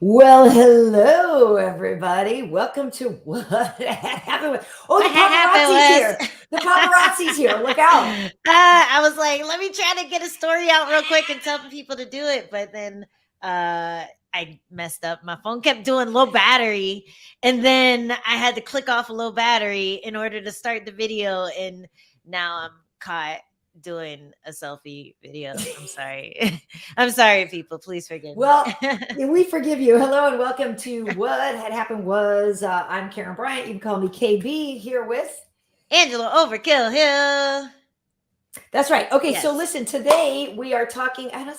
Well, hello, everybody. Welcome to What Happened With. Oh, What the had paparazzi's happened here. The paparazzi's here. Look out. I was like, let me try to get a story out real quick and tell people to do it. But then I messed up. My phone kept doing low battery. And then I had to click off a low battery in order to start the video. And now I'm caught doing a selfie video. I'm sorry. I'm sorry, people. Please forgive me. Well, we forgive you. Hello and welcome to What Had Happened Was. I'm Karyn Bryant. You can call me KB here with. Angela Overkill Hill. That's right. Okay, so Yes. listen, today we are talking. And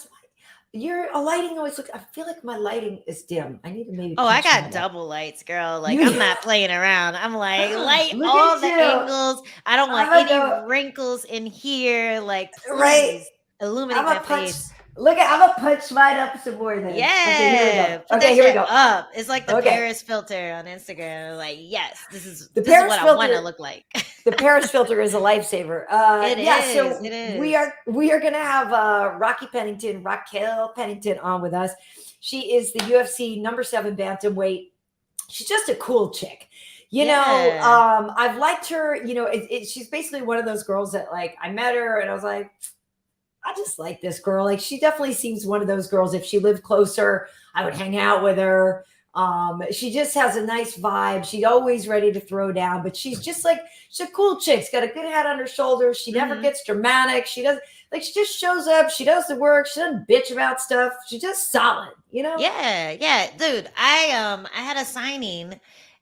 your lighting always look. I feel like my lighting is dim. I need to maybe Oh, I punch got mine up. double lights, girl. Like, I'm You not playing around. I'm like, light look all at the you. angles. I don't want I'm any gonna wrinkles in here. Like, go right. please illuminate I'm my gonna punch. face. Look at. I'm gonna punch mine up some more. Then. Okay, here we go. Yeah, put Okay, that here we shit go. up. It's like the Okay, Paris filter on Instagram. Like, yes, this is the this is Paris what I want to filter. look like. The Paris filter is a lifesaver. It Yeah. is. So It we is. are we are gonna have Raquel Pennington on with us. She is the UFC number 7 bantamweight. She's just a cool chick. Yeah. I've liked her. She's basically one of those girls that like I met her and I was like, I just like this girl. Like she definitely seems one of those girls. If she lived closer, I would hang out with her. She just has a nice vibe. She's always ready to throw down, but she's just like she's a cool chick. She's got a good head on her shoulders. She never Hmm. gets dramatic. She does like she just shows up. She does the work. She doesn't bitch about stuff. She's just solid. Yeah, yeah, dude. I had a signing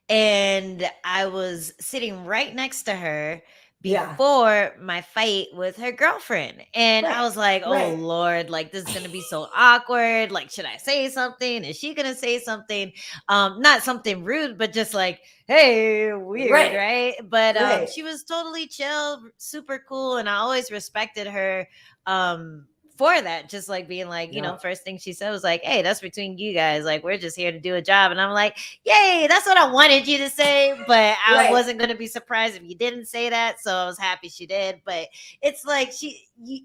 and I was sitting right next to her Yeah. before my fight with her girlfriend. And I Right. was like, "Oh Right. Lord, like this is going to be so awkward. Like should I say something? Is she going to say something not something rude, but just like, "Hey, weird, Right. right?" But Right. she was totally chill, super cool, and I always respected her for that, just like being like, Yeah. first thing she said was like, "Hey, that's between you guys. Like, we're just here to do a job." And I'm like, "Yay, that's what I wanted you to say." But I Right. wasn't gonna be surprised if you didn't say that, so I was happy she did. But it's like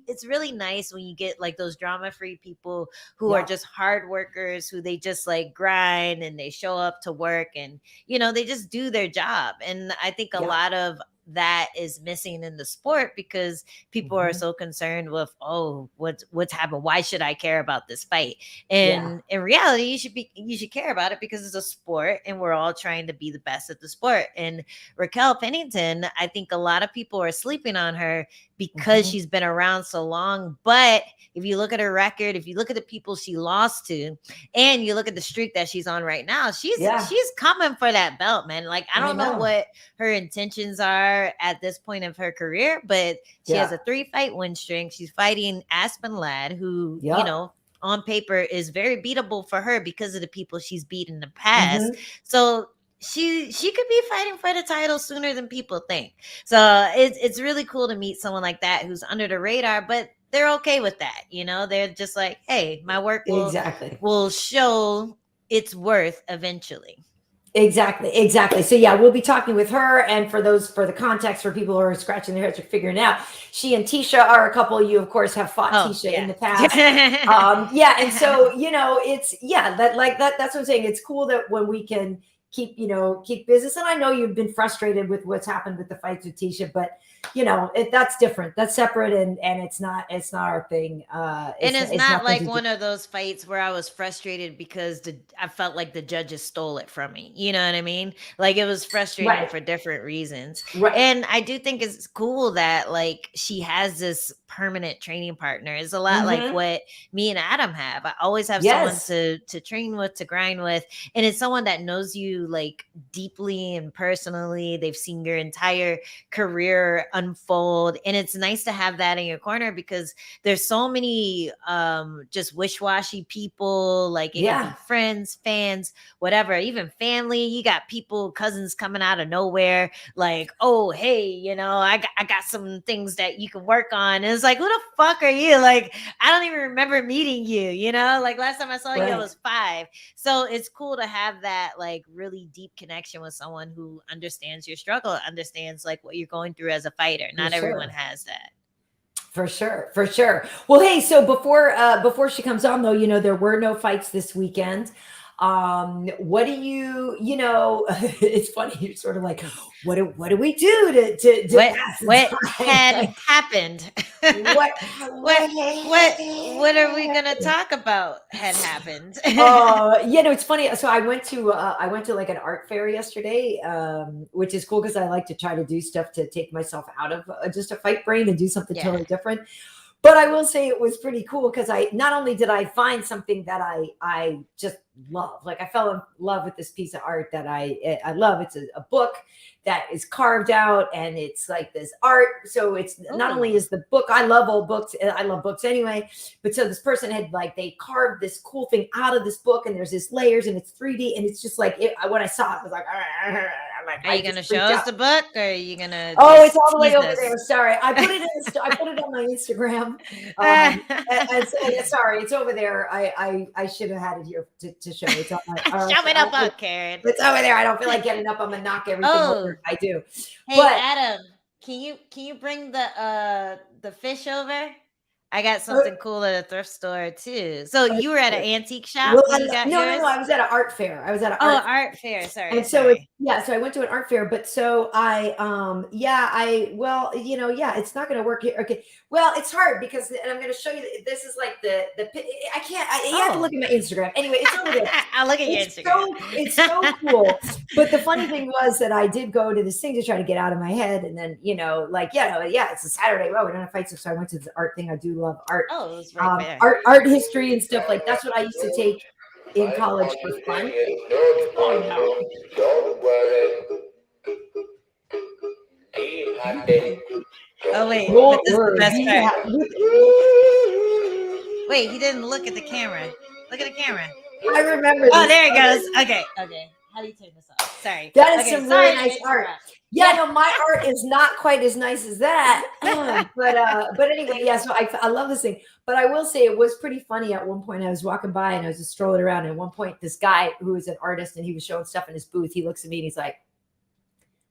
it's really nice when you get like those drama-free people who are Yeah. just hard workers, who they just like grind and they show up to work and they just do their job. And I think a Yeah. lot of that is missing in the sport because people are Hmm. so concerned with, oh, what's happened, why should I care about this fight? Yeah. And in reality, you should care about it because it's a sport and we're all trying to be the best at the sport. And Raquel Pennington, I think a lot of people are sleeping on her because Hmm. she's been around so long. But if you look at her record, if you look at the people she lost to, and you look at the streak that she's on right now, Yeah. she's coming for that belt, man. Like, I I don't know know. what her intentions are at this point of her career, but she has Yeah. a 3-fight win streak. She's fighting Aspen Ladd, who, Yep. on paper is very beatable for her because of the people she's beat in the past. Hmm. So she could be fighting for the title sooner than people think. So it's really cool to meet someone like that who's under the radar, but they're okay with that. They're just like, hey, my work Exactly. will show its worth eventually. Exactly, exactly. So yeah, we'll be talking with her, and for the context for people who are scratching their heads or figuring it out, she and Tecia are a couple. You of course have fought Oh Tecia in yeah. the past. Yeah, and so it's that like that. That's what I'm saying. It's cool that when we can keep business. And I know you've been frustrated with what's happened with the fights with Tecia, but that's different. That's separate, and it's not our thing. And It's it's it's not nothing like to do. one of those fights where I was frustrated because I felt like the judges stole it from me. You know what I mean? Like it was frustrating Right, for different reasons. right. And I do think it's cool that like she has this permanent training partner. It's a lot like Hmm. what me and Adam have. I always have someone Yes. to train with, to grind with, and it's someone that knows you like deeply and personally. They've seen your entire career unfold, and it's nice to have that in your corner because there's so many just wish-washy people. Like it could be Yeah. friends, fans, whatever, even family. You got people, cousins coming out of nowhere like, oh hey, I got some things that you can work on. And it's like, who the fuck are you? Like, I don't even remember meeting you. Like last time I saw you I Right. was 5. So it's cool to have that like really deep connection with someone who understands your struggle, understands like what you're going through as a fighter. For Not everyone sure. has that. For sure, for sure. Well, hey, so before she comes on though, there were no fights this weekend. What do you know, it's funny. You're sort of like, what do we do to pass the What time? had Like, happened? what, what what, what are we gonna talk about had happened? it's funny. So I went to like an art fair yesterday, which is cool because I like to try to do stuff to take myself out of just a fight brain and do something Yeah. totally different. But I will say it was pretty cool because I not only did I find something that I just love, like I fell in love with this piece of art that I love. It's a book that is carved out and it's like this art. So it's not only is the book, I love old books, I love books anyway, but so this person had like, they carved this cool thing out of this book and there's this layers and it's 3D and it's just like, when I saw it, I was like, I'm like, Are you gonna show us the book, or are you gonna? Oh, just it's all the way tease over us? there. Sorry, I put it in. I put it on my Instagram. Sorry, it's over there. I should have had it here to show. It's on my. Show me the book, Karyn. It's over there. I don't feel like getting up. I'm gonna knock everything over if I do. Hey, But Adam, can you bring the fish over? I got something cool at a thrift store too. So you were at an antique shop well, when you got yours? no. I was at an art fair. Art fair. Sorry. And so so I went to an art fair, but so it's not going to work here. Okay. Well, it's hard because, and I'm going to show you, this is like I can't, you have to look at my Instagram. Anyway, it's over there. I'll look at your Instagram. It's so cool. But the funny thing was that I did go to this thing to try to get out of my head. And then, it's a Saturday. Well, we don't have fights. So I went to the art thing. I do love art. Oh, it was right there. Art history and stuff like that's what I used to take in college for fun. Oh wait, but this is the best part. Wait, he didn't look at the camera. Look at the camera. I remember. Oh, there he goes. Okay. How do you turn this off? Sorry. That is some really nice art. Yeah, no, my art is not quite as nice as that. But anyway, yeah. So I love this thing. But I will say it was pretty funny. At one point, I was walking by and I was just strolling around. And at one point, this guy who was an artist and he was showing stuff in his booth, he looks at me and he's like,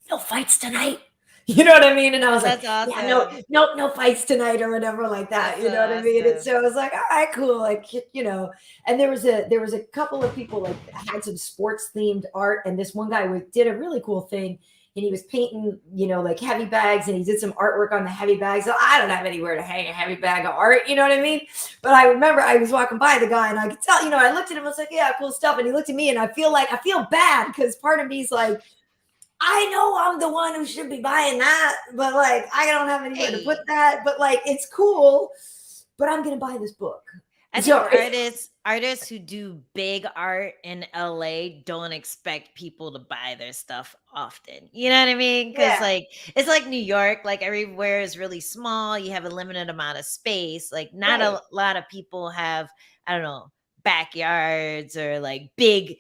"No fights tonight." You know what I mean? And I was That's like, awesome. yeah, no fights tonight or whatever like that. That's you know what I mean? And awesome. so I was like, all right, cool. Like, and there was a couple of people like had some sports themed art. And this one guy did a really cool thing. And he was painting, like heavy bags and he did some artwork on the heavy bags. So I don't have anywhere to hang a heavy bag of art. You know what I mean? But I remember I was walking by the guy and I could tell, I looked at him, I was like, yeah, cool stuff. And he looked at me and I feel bad because part of me is like, I know I'm the one who should be buying that, but like, I don't have anywhere to put that, but like, it's cool, but I'm going to buy this book. I think artists who do big art in LA don't expect people to buy their stuff often. You know what I mean? Because it's like New York, like everywhere is really small. You have a limited amount of space. Like not a lot of people have, I don't know, backyards or like big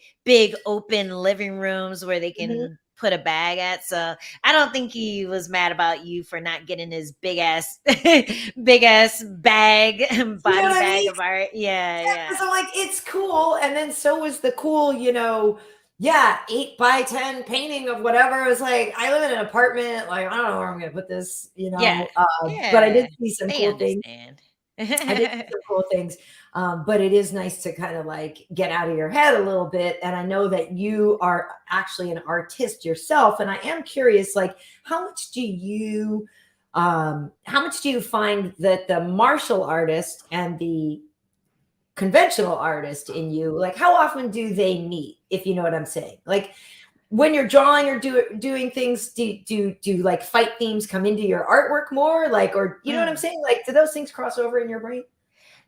open living rooms where they can put a bag at. So I don't think he was mad about you for not getting his big ass bag, bag of art. Yeah. So like, it's cool. And then so was the cool, 8x10 painting of whatever. It was like, I live in an apartment. Like, I don't know where I'm going to put this, but I did see some cool things. I did see some cool things. But it is nice to kind of like get out of your head a little bit. And I know that you are actually an artist yourself. And I am curious, like, how much do you find that the martial artist and the conventional artist in you, like, how often do they meet, if you know what I'm saying? Like, when you're drawing or doing things, do like fight themes come into your artwork more? Like, or you know what I'm saying? Like, do those things cross over in your brain?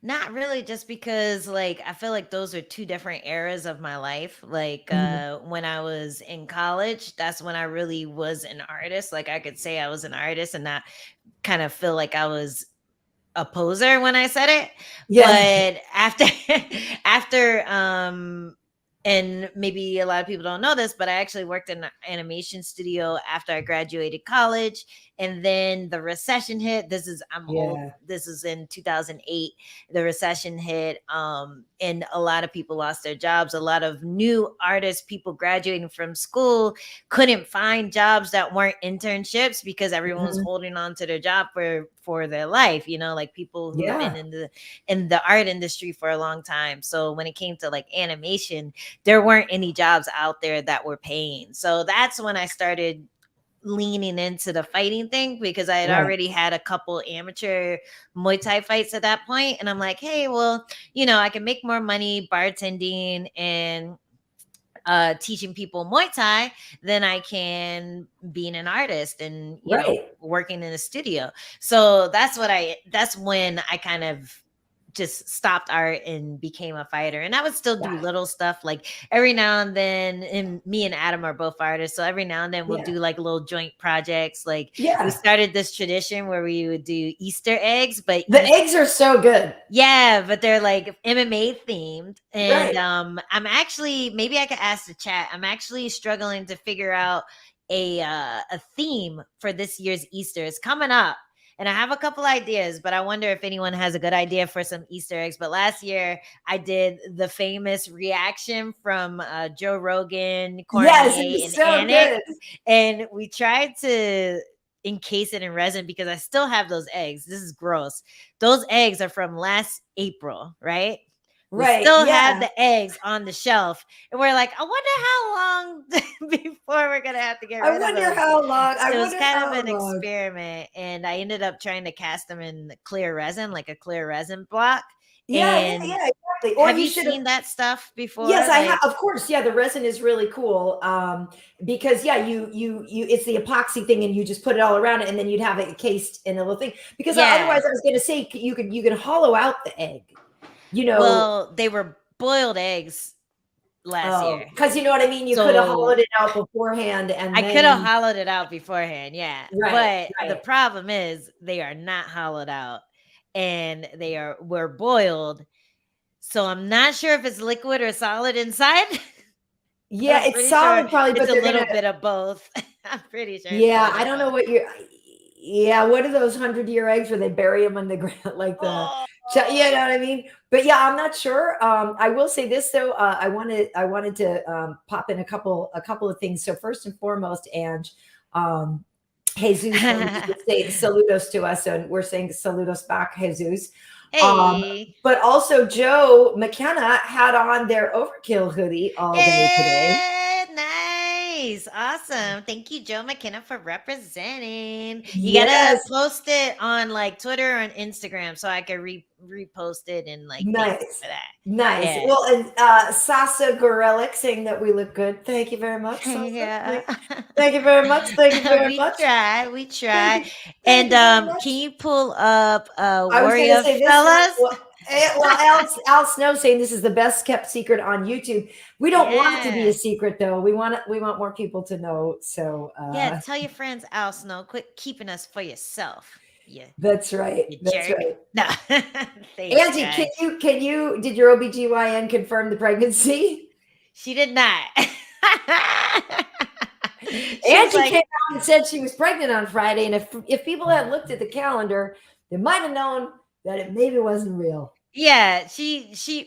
Not really, just because like I feel like those are two different eras of my life. Like when I was in college, that's when I really was an artist. Like I could say I was an artist and not kind of feel like I was a poser when I said it. Yeah. But after and maybe a lot of people don't know this, but I actually worked in an animation studio after I graduated college. And then the recession hit. I'm old. This is in 2008. The recession hit. And a lot of people lost their jobs. A lot of new artists, people graduating from school, couldn't find jobs that weren't internships because everyone was holding on to their job for for their life, you know, like people who have been in the art industry for a long time. So when it came to like animation, there weren't any jobs out there that were paying. So that's when I started leaning into the fighting thing, because I had already had a couple amateur Muay Thai fights at that point. And I'm like, hey, well, you know, I can make more money bartending and teaching people Muay Thai than I can being an artist and, you know, working in a studio. So that's when I kind of just stopped art and became a fighter. And I would still do little stuff like every now and then. And me and Adam are both artists, so every now and then we'll do like little joint projects. Like we started this tradition where we would do Easter eggs, but the eggs are so good. Yeah, but they're like MMA themed. And I'm actually, maybe I could ask the chat. I'm actually struggling to figure out a theme for this year's Easter. It's coming up. And I have a couple ideas, but I wonder if anyone has a good idea for some Easter eggs. But last year I did the famous reaction from Joe Rogan, Cormier, and so Anik. And we tried to encase it in resin because I still have those eggs. This is gross. Those eggs are from last April, right? We still have the eggs on the shelf. And we're like, I wonder how long before we're going to have to get rid of them. I wonder how long. It was kind of an experiment. And I ended up trying to cast them in clear resin, like a clear resin block. Yeah, exactly. Or have you seen that stuff before? Yes, I have. Of course. Yeah, the resin is really cool. Because you it's the epoxy thing, and you just put it all around it, and then you'd have it encased in a little thing. Because otherwise, I was going to say you can hollow out the egg. You know, well, they were boiled eggs last year. Because you know what I mean? You could have hollowed it out beforehand. And I could have hollowed it out beforehand, yeah. But the problem is they are not hollowed out and were boiled. So I'm not sure if it's liquid or solid inside. Yeah, it's solid probably, but it's a little bit of both. I'm pretty sure. Yeah, I don't know what what are those 100-year eggs where they bury them in the ground like the you know what I mean? But yeah, I'm not sure. I will say this though. I wanted to pop in a couple of things. So first and foremost, Ange, Jesus say saludos to us, and we're saying saludos back, Jesus. Hey. But also Joe McKenna had on their Overkill hoodie all day today. Nice. Awesome. Thank you, Joe McKenna, for representing. You gotta post it on like Twitter and Instagram so I can repost it and like nice for that. Nice. Yeah. Well, and Sasa Gorelick saying that we look good. Thank you very much. Sasa. Yeah. Thank you very much. Thank you very much. We try. And can you pull up Warrior Fellas? Well, Al Snow saying this is the best kept secret on YouTube. We don't want it to be a secret though. We want more people to know. So tell your friends, Al Snow. Quit keeping us for yourself. Yeah, that's right. That's right. No, Thanks, Angie, can you? Did your OBGYN confirm the pregnancy? She did not. Angie came out and said she was pregnant on Friday, and if people had looked at the calendar, they might have known that it maybe wasn't real. Yeah,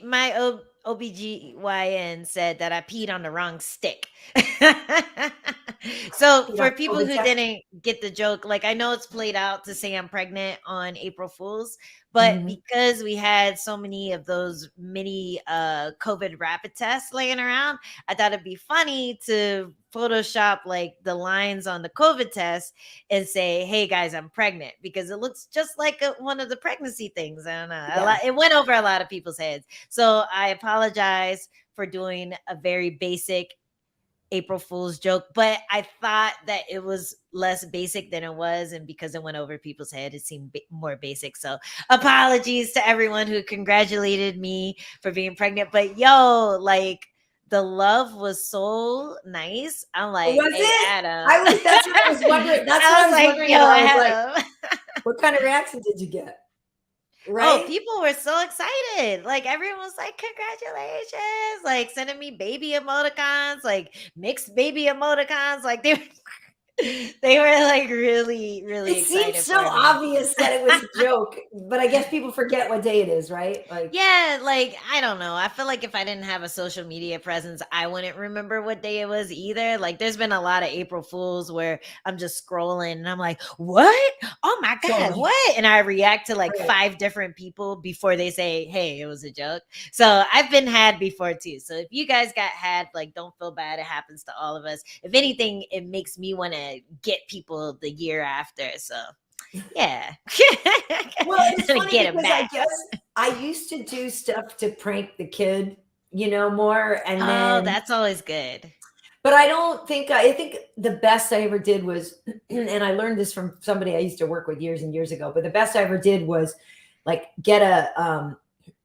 my OBGYN said that I peed on the wrong stick. So for people who didn't get the joke, like I know it's played out to say I'm pregnant on April Fools, but because we had so many of those mini COVID rapid tests laying around, I thought it'd be funny to Photoshop like the lines on the COVID test and say, hey guys, I'm pregnant, because it looks just like one of the pregnancy things. I don't know. Yeah. It went over a lot of people's heads. So I apologize for doing a very basic April Fool's joke, but I thought that it was less basic than it was, and because it went over people's head, it seemed more basic. So apologies to everyone who congratulated me for being pregnant. But yo, like the love was so nice. I'm like, was hey, it? Adam. That's what I was wondering. That's what I was wondering. Yo, I was like, what kind of reaction did you get? Right? Oh, people were so excited. Like everyone was like, congratulations, like sending me baby emoticons, like mixed baby emoticons. Like they were They were like really, really It seemed excited so for me. obvious that it was a joke, but I guess people forget what day it is, right? Like, Yeah, like I don't know. I feel like if I didn't have a social media presence, I wouldn't remember what day it was either. Like there's been a lot of April Fools where I'm just scrolling and I'm like, "What? Oh my god, totally. what?" And I react to like Right. 5 different people before they say, "Hey, it was a joke." So, I've been had before too. So, if you guys got had, like don't feel bad. It happens to all of us. If anything, it makes me want to get people the year after. So, yeah. Well, it's Gonna funny get it because I back. guess I used to do stuff to prank the kid, more, and Oh, then, that's always good. but I think the best I ever did was, and I learned this from somebody I used to work with years and years ago, but the best I ever did was like get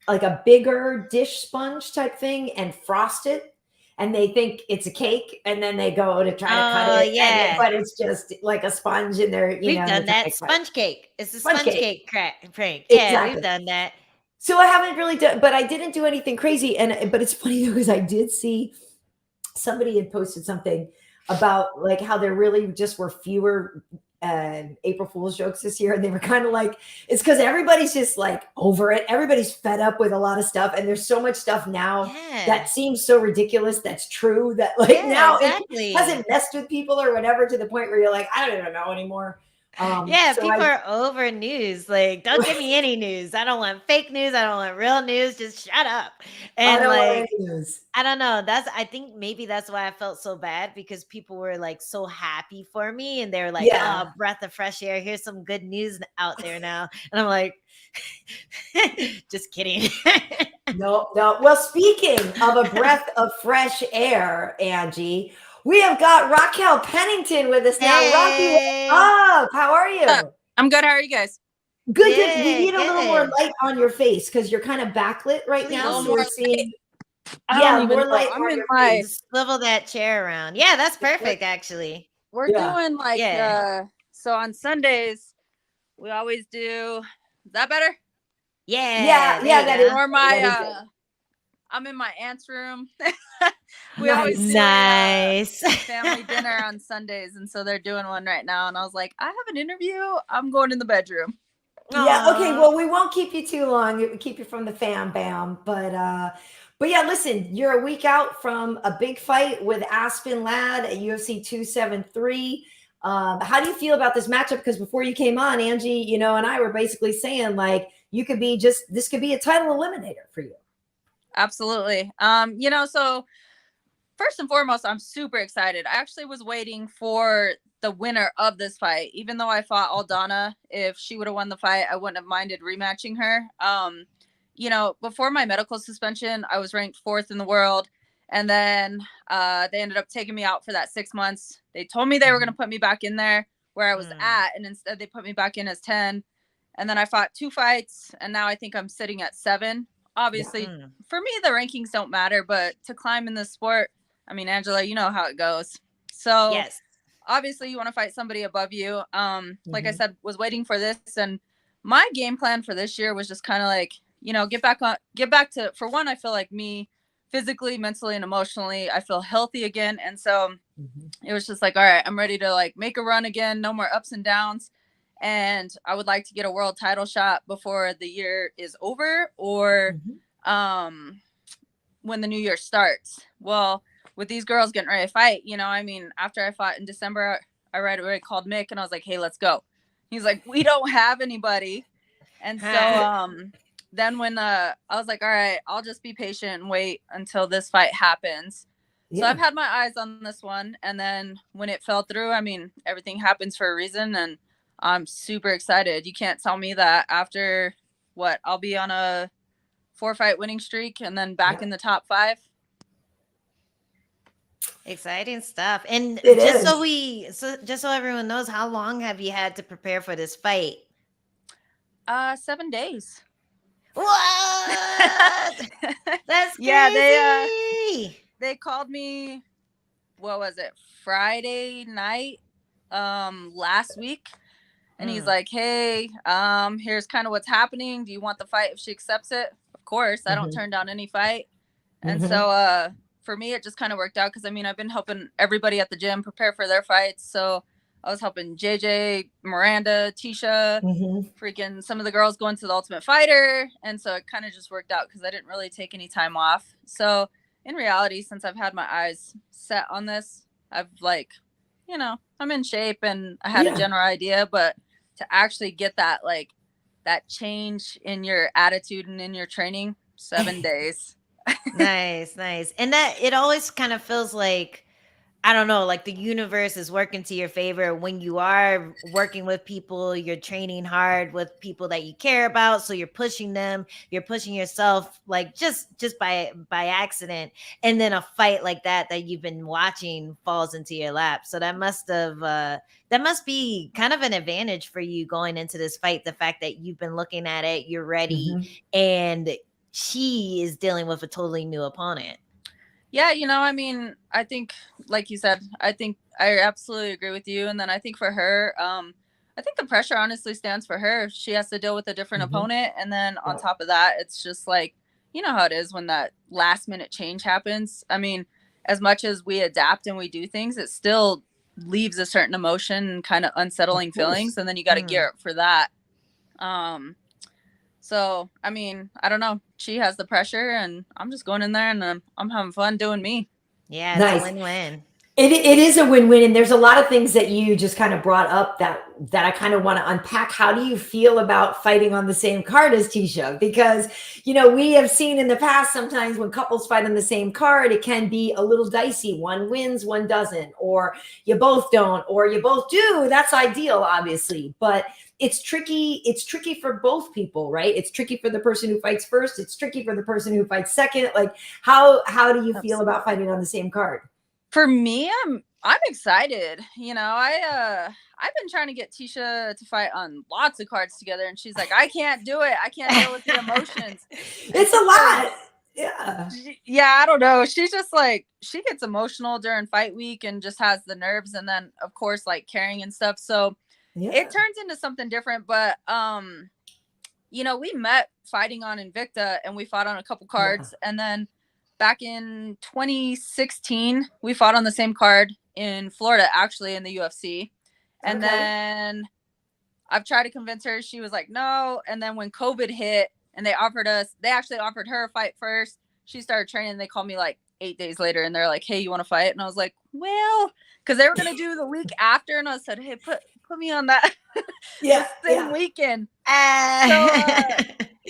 like a bigger dish sponge type thing and frost it. And they think it's a cake, and then they go to try to cut Oh, it, yeah. but it's just like a sponge in there, We've and they're done trying that. to cut it. Sponge cake. It's a Sponge sponge cake. cake prank. Yeah, we've Exactly. done that. So I haven't really done, but I didn't do anything crazy. But it's funny though, because I did see somebody had posted something about like how there really just were fewer April Fool's jokes this year. And they were kind of like, it's because everybody's just like over it. Everybody's fed up with a lot of stuff. And there's so much stuff now Yeah. that seems so ridiculous that's true that like Yeah, now it exactly. hasn't messed with people or whatever to the point where you're like, I don't even know anymore. Yeah, So people I, are over news. Like, don't give me any news. I don't want fake news. I don't want real news. Just shut up. I And don't want like, any news. I don't know. I think maybe that's why I felt so bad because people were like so happy for me and they were like, Yeah. oh, breath of fresh air. Here's some good news out there now. And I'm like, just kidding. No, no. Well, speaking of a breath of fresh air, Angie, we have got Raquel Pennington with us now. Rocky, what's Hey. up? How are Uh, you? I'm good. How are you guys? Good, good. We Good, need a little more good. light on your face because you're kind of backlit right A now. little Please. So more we're light. seeing, I don't yeah, even more know. light I'm on in your my. face. Swivel that chair around. Yeah, that's We're, perfect, actually. we're Yeah. doing like Yeah. so on Sundays we always do. Is that better? Yeah, Yeah, there yeah, you that go. Or that my is it. I'm in my aunt's room. We always Nice. do a Nice. family dinner on Sundays, and so they're doing one right now. And I was like, I have an interview. I'm going in the bedroom. Yeah, okay. Aw. Well, we won't keep you too long. It would keep you from the fam bam. But yeah, listen, you're a week out from a big fight with Aspen Ladd at UFC 273. How do you feel about this matchup? Because before you came on, Angie, and I were basically saying like you could be this could be a title eliminator for you. Absolutely. So first and foremost, I'm super excited. I actually was waiting for the winner of this fight. Even though I fought Aldana, if she would have won the fight, I wouldn't have minded rematching her. Before my medical suspension, I was ranked 4th in the world. And then they ended up taking me out for that 6 months. They told me they were going to put me back in there where I was at. And instead they put me back in as 10. And then I fought 2 fights. And now I think I'm sitting at 7. Obviously, for me, the rankings don't matter. But to climb in this sport, I mean, Angela, you know how it goes. So Yes. obviously you want to fight somebody above you. Like I said, was waiting for this. And my game plan for this year was just kind of like, get back to, for one, I feel like me physically, mentally, and emotionally, I feel healthy again. And so it was just like, all right, I'm ready to like make a run again. No more ups and downs. And I would like to get a world title shot before the year is over or when the new year starts. Well, with these girls getting ready to fight, after I fought in December, I right away called Mick and I was like, hey, let's go. He's like, we don't have anybody. And so then when I was like, all right, I'll just be patient and wait until this fight happens. Yeah. So I've had my eyes on this one. And then when it fell through, I mean, everything happens for a reason. And I'm super excited. You can't tell me that after I'll be on a 4-fight winning streak and then back in the top 5. Exciting stuff. And It just so everyone knows, how long have you had to prepare for this fight? 7 days. What? That's crazy. Yeah, they called me, what was it, Friday night last week. And he's like, hey, here's kind of what's happening. Do you want the fight if she accepts it? Of course. I don't turn down any fight. And so for me, it just kind of worked out because, I mean, I've been helping everybody at the gym prepare for their fights. So I was helping JJ, Miranda, Tecia, freaking some of the girls going to the Ultimate Fighter. And so it kind of just worked out because I didn't really take any time off. So in reality, since I've had my eyes set on this, I've like, you know, I'm in shape and I had a general idea, but to actually get that, like that change in your attitude and in your training, 7 days. Nice. And that it always kind of feels like, I don't know, like the universe is working to your favor when you are working with people, you're training hard with people that you care about. So you're pushing them, you're pushing yourself, like just by accident. And then a fight like that you've been watching falls into your lap. So that must be kind of an advantage for you going into this fight. The fact that you've been looking at it, you're ready, and she is dealing with a totally new opponent. Yeah, you know, I mean, I think, like you said, I think I absolutely agree with you. And then I think for her, I think the pressure honestly stands for her. She has to deal with a different opponent. And then on top of that, it's just like, you know how it is when that last minute change happens. I mean, as much as we adapt and we do things, it still leaves a certain emotion and kind of unsettling feelings. And then you got to gear up for that. So, I mean, I don't know. She has the pressure and I'm just going in there and I'm having fun doing me. Yeah, it's a win-win. It is a win-win. And there's a lot of things that you just kind of brought up that I kind of want to unpack. How do you feel about fighting on the same card as Tecia? Because, you know, we have seen in the past, sometimes when couples fight on the same card, it can be a little dicey. One wins, one doesn't, or you both don't, or you both do. That's ideal, obviously. But it's tricky. It's tricky for both people, right? It's tricky for the person who fights first. It's tricky for the person who fights second. Like, how do you feel about fighting on the same card? For me, I'm excited. You know, I've been trying to get Tecia to fight on lots of cards together, and she's like, I can't do it. I can't deal with the emotions. It's a lot. Yeah. Yeah, I don't know. She's just like, she gets emotional during fight week and just has the nerves, and then of course like carrying and stuff. So it turns into something different. But you know, we met fighting on Invicta and we fought on a couple cards, and then back in 2016 we fought on the same card in Florida, actually, in the UFC. And then I've tried to convince her. She was like, no. And then when COVID hit and they actually offered her a fight first, she started training. They called me like 8 days later and they're like, hey, you want to fight? And I was like, well, because they were going to do the week after. And I said, hey, put me on that same weekend. So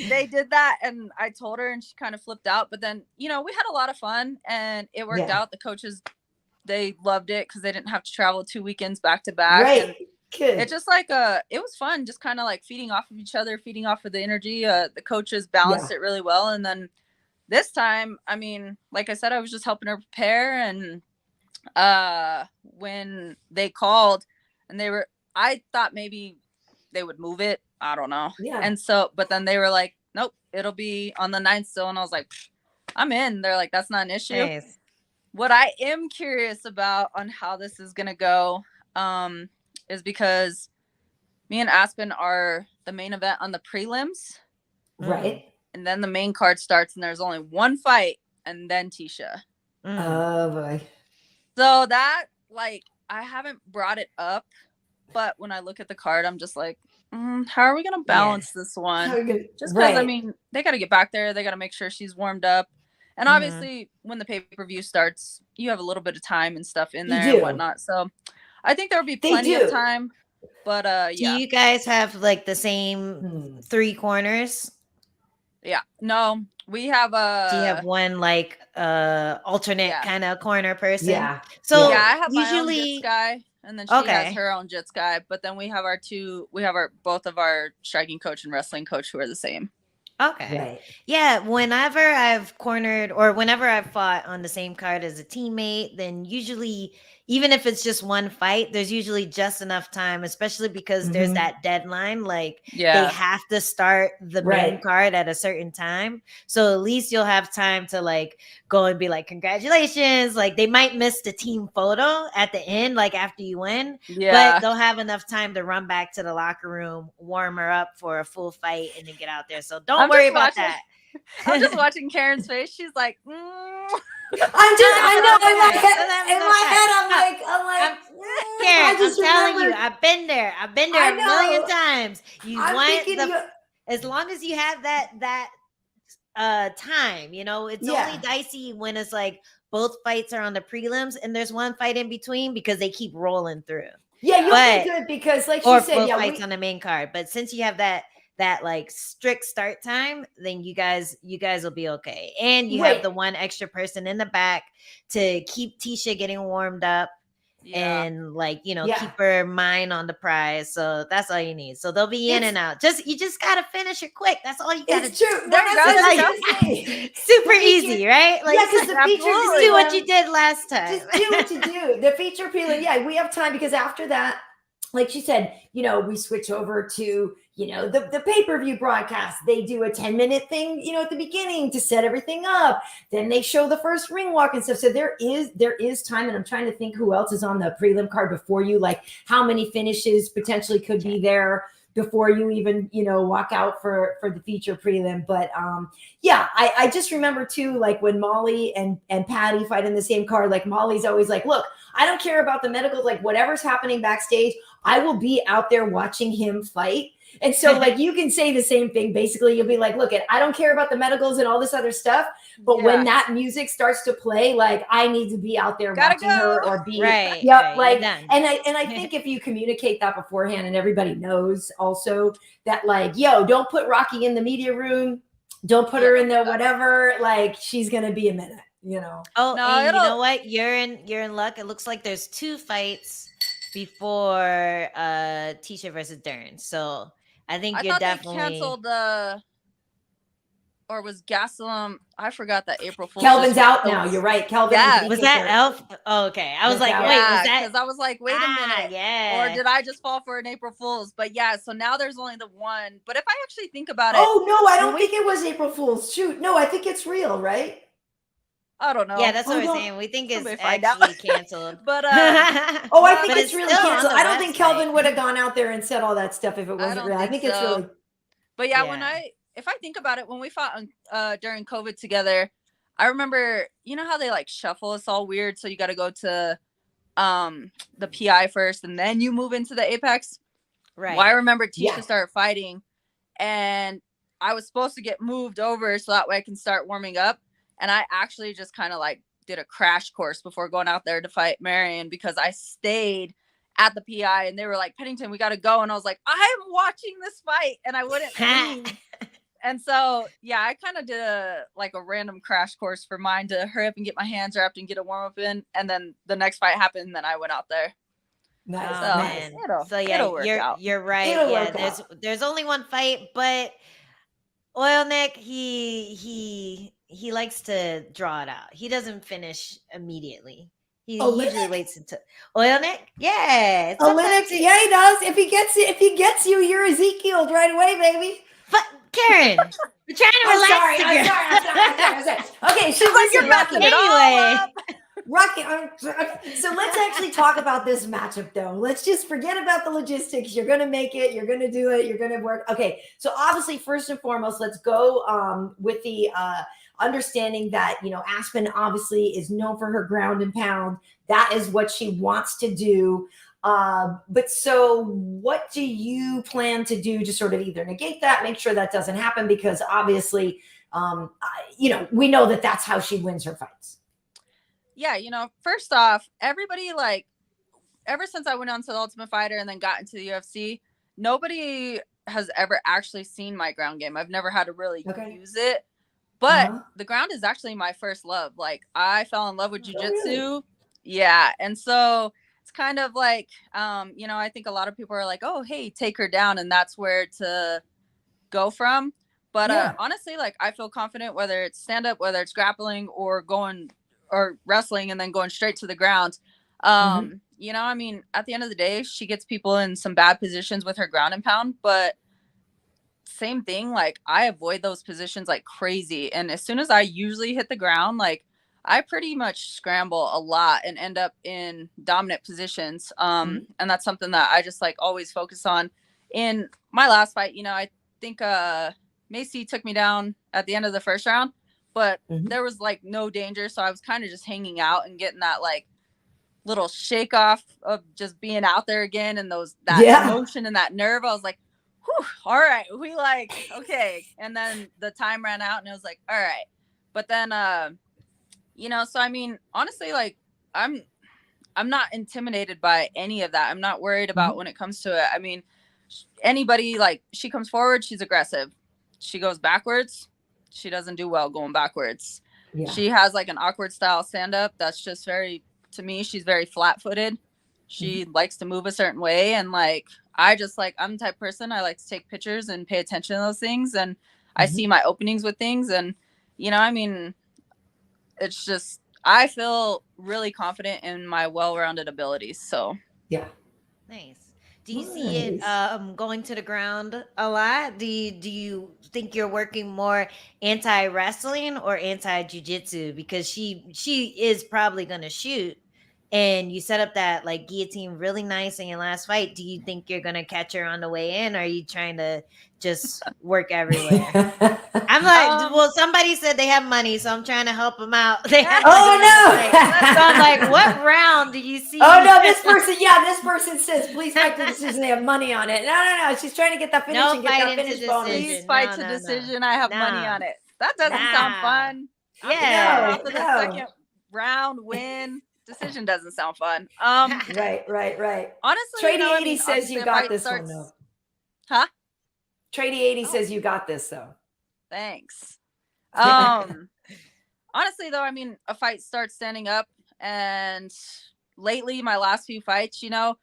they did that. And I told her and she kind of flipped out. But then, you know, we had a lot of fun and it worked out. The coaches, they loved it because they didn't have to travel 2 weekends back to back. Right. And it's just like it was fun, just kind of like feeding off of each other, feeding off of the energy. The coaches balanced it really well. And then this time, I mean, like I said, I was just helping her prepare. And when they called and I thought maybe they would move it. I don't know. Yeah. And so, but then they were like, nope, it'll be on the 9th still. And I was like, I'm in. They're like, that's not an issue. Nice. What I am curious about on how this is going to go is because me and Aspen are the main event on the prelims. Right. And then the main card starts and there's only one fight and then Tecia. Oh boy. So that, like, I haven't brought it up, but when I look at the card, I'm just like, how are we going to balance this one? Just because, I mean, they got to get back there. They got to make sure she's warmed up. And obviously, when the pay-per-view starts, you have a little bit of time and stuff in there and whatnot. So I think there'll be plenty of time. But do you guys have like the same 3 corners? Yeah. No, we have do you have one like alternate kind of corner person? Yeah. So I have my own Jits guy, and then she has her own Jits guy. But then we have both of our striking coach and wrestling coach who are the same. Okay. Right. Yeah. Whenever I've cornered or whenever I've fought on the same card as a teammate, then usually, even if it's just one fight, there's usually just enough time, especially because there's that deadline. Like they have to start the main card at a certain time. So at least you'll have time to like go and be like, congratulations. Like they might miss the team photo at the end, like after you win, but they'll have enough time to run back to the locker room, warm her up for a full fight and then get out there. So don't worry about that. I'm just watching Karyn's face. She's like, I know in my head, I'm like, Karyn, I'm just telling you, remembered- I've been there. I've been I there a million know. times. You I'm want thinking the you. as long as you have that time, you know, it's Yeah. only dicey when it's like both fights are on the prelims and there's one fight in between because they keep rolling through. Yeah, you'll But- be good because, like Or she said, both yeah, fights on the main card. But since you have that like strict start time, then you guys will be okay. And you have Right. the one extra person in the back to keep Tecia getting warmed up. Yeah. And like, you know, Yeah. keep her mind on the prize. So that's all you need. So they'll be in It's- and out. You just gotta finish it quick. That's all you gotta it's true. There you Well, go, that's what there I you was gonna say. Super The feature- easy, right? Like, yeah, because the feature Absolutely. do what prelim- you did last time. just do what you do. The feature prelim, yeah, we have time because after that, like she said, you know, we switch over to, you know, the pay-per-view broadcast. They do a 10-minute thing, you know, at the beginning to set everything up. Then they show the first ring walk and stuff. So there is time, and I'm trying to think who else is on the prelim card before you, like how many finishes potentially could be there before you even, you know, walk out for the feature prelim. But yeah, I just remember too, like when Molly and Patty fight in the same card, like Molly's always like, look, I don't care about the medicals, like whatever's happening backstage, I will be out there watching him fight. And so like you can say the same thing. Basically, you'll be like, look, I don't care about the medicals and all this other stuff. But Yeah. when that music starts to play, like I need to be out there Gotta watching her go. or be Right, Yep, right, like you're done. and I think if you communicate that beforehand and everybody knows also that like, yo, don't put Rocky in the media room, don't put her in the whatever, like she's gonna be a minute, you know. Oh, No, and you it'll- know what? You're in luck. It looks like there's 2 fights before Tecia versus Dern. So I think I you're thought definitely they canceled or was Gastelum? I forgot that April Fool's. Kelvin's just- out now. You're right. Kelvin and Yeah. DK Was that are- Elf? Oh, okay. I was That's like, out. wait, was that? because I was like, wait a minute. Yeah. Or did I just fall for an April Fool's? But yeah, so now there's only the one. But if I actually think about it, Oh no, I don't when we- think it was April Fool's. Shoot, no, I think it's real, right? I don't know. Yeah, that's what Oh, we're no. saying. We think it's Somebody find out. actually canceled. But Oh, I think But it's it's really still on canceled. the I don't think website. Kelvin would have gone out there and said all that stuff if it wasn't don't real. I think think it's so. really. But yeah, Yeah. if I think about it, when we fought during COVID together, I remember, you know how they like shuffle us all weird, so you got to go to the PI first, and then you move into the Apex. Right. Well, I remember Tecia Yeah. started fighting, and I was supposed to get moved over so that way I can start warming up, and I actually just kind of like did a crash course before going out there to fight Marion because I stayed at the PI and they were like, Pennington, we got to go. And I was like, I'm watching this fight, and I wouldn't leave. And so, yeah, I kind of did a random crash course for mine to hurry up and get my hands wrapped and get a warm up in. And then the next fight happened, and then I went out there. Nice, Oh, So, nice. man. it'll- So yeah, it'll work out. you're right. It'll Yeah, work there's only one fight, but Oil Nick, he likes to draw it out. He doesn't finish immediately. He Olynyk? usually waits until Oil Nick. Yeah. Olynyk, sometimes he- yeah, he does. If he gets you, you're Ezekiel right away, baby. But Karyn, we're trying to I'm relax sorry. together. I'm sorry. Okay, so She's like, listen, you're messing Rocky. it all Anyway. up. Rocky, so let's actually talk about this matchup, though. Let's just forget about the logistics. You're going to make it. You're going to do it. You're going to work. Okay, so obviously, first and foremost, let's go with the understanding that, you know, Aspen obviously is known for her ground and pound. That is what she wants to do. But so what do you plan to do to sort of either negate that, make sure that doesn't happen? Because obviously, you know, we know that that's how she wins her fights. Yeah, you know, first off, everybody, like, ever since I went on to the Ultimate Fighter and then got into the UFC, nobody has ever actually seen my ground game. I've never had to really use it. But the ground is actually my first love. Like, I fell in love with jiu-jitsu. Really? Yeah. And so it's kind of like, you know, I think a lot of people are like, oh, hey, take her down. And that's where to go from. But honestly, like, I feel confident whether it's stand up, whether it's grappling or going or wrestling and then going straight to the ground. You know, I mean, at the end of the day, she gets people in some bad positions with her ground and pound, but same thing, like, I avoid those positions like crazy. And as soon as I usually hit the ground, like, I pretty much scramble a lot and end up in dominant positions. And that's something that I just like always focus on. In my last fight, you know, I think Macy took me down at the end of the first round, but there was like no danger. So I was kind of just hanging out and getting that like little shake off of just being out there again and that Yeah. emotion and that nerve. I was like, whew, all right, we like, okay. And then the time ran out and it was like, all right. But then, you know, so I mean, honestly, like I'm not intimidated by any of that. I'm not worried about when it comes to it. I mean, anybody, like, she comes forward, she's aggressive. She goes backwards, she doesn't do well going backwards. Yeah. She has like an awkward style stand up that's just very, to me, she's very flat footed. She likes to move a certain way. And like, I'm the type of person, I like to take pictures and pay attention to those things. And I see my openings with things. And, you know, I mean, it's just, I feel really confident in my well-rounded abilities. So yeah. Nice. Do you see it going to the ground a lot? Do you think you're working more anti-wrestling or anti-jiu-jitsu? Because she is probably gonna shoot, and you set up that like guillotine really nice in your last fight. Do you think you're gonna catch her on the way in, or are you trying to just work everywhere? I'm like, well, somebody said they have money, so I'm trying to help them out. They have oh no! So I'm like, what round do you see? Oh no, this person says, please fight the decision. They have money on it. No. She's trying to get that finish and get that finish bonus. Please fight to decision. I have money on it. That doesn't sound fun. Yeah. After the second round win, decision doesn't sound fun. Right. Honestly, Trady 80 says you got this one though. Huh? Trady 80 says you got this though. Thanks. Honestly though, I mean, a fight starts standing up, and lately my last few fights, you know,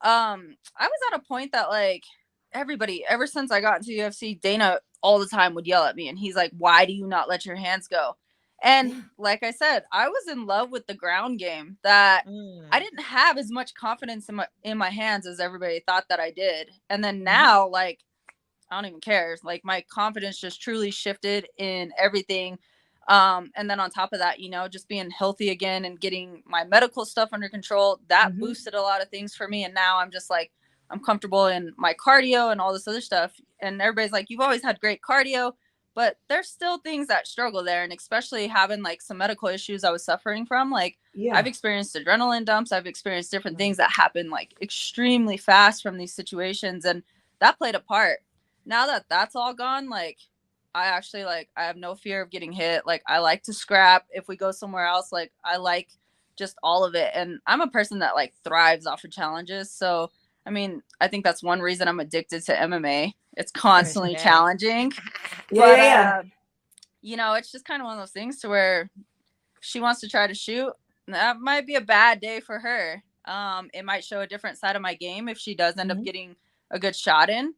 I was at a point that like everybody, ever since I got into UFC, Dana all the time would yell at me and he's like, why do you not let your hands go? And like I said, I was in love with the ground game that I didn't have as much confidence in my hands as everybody thought that I did. And then now, like, I don't even care. Like my confidence just truly shifted in everything. And then on top of that, you know, just being healthy again and getting my medical stuff under control, that boosted a lot of things for me. And now I'm just like, I'm comfortable in my cardio and all this other stuff. And everybody's like, you've always had great cardio, but there's still things that struggle there. And especially having like some medical issues I was suffering from, like I've experienced adrenaline dumps. I've experienced different things that happen like extremely fast from these situations. And that played a part. Now that that's all gone, like I actually like, I have no fear of getting hit. Like I like to scrap if we go somewhere else. Like I like just all of it. And I'm a person that like thrives off of challenges. So, I mean, I think that's one reason I'm addicted to MMA. It's constantly challenging. But, you know, it's just kind of one of those things to where she wants to try to shoot. That might be a bad day for her. It might show a different side of my game if she does end up getting a good shot in.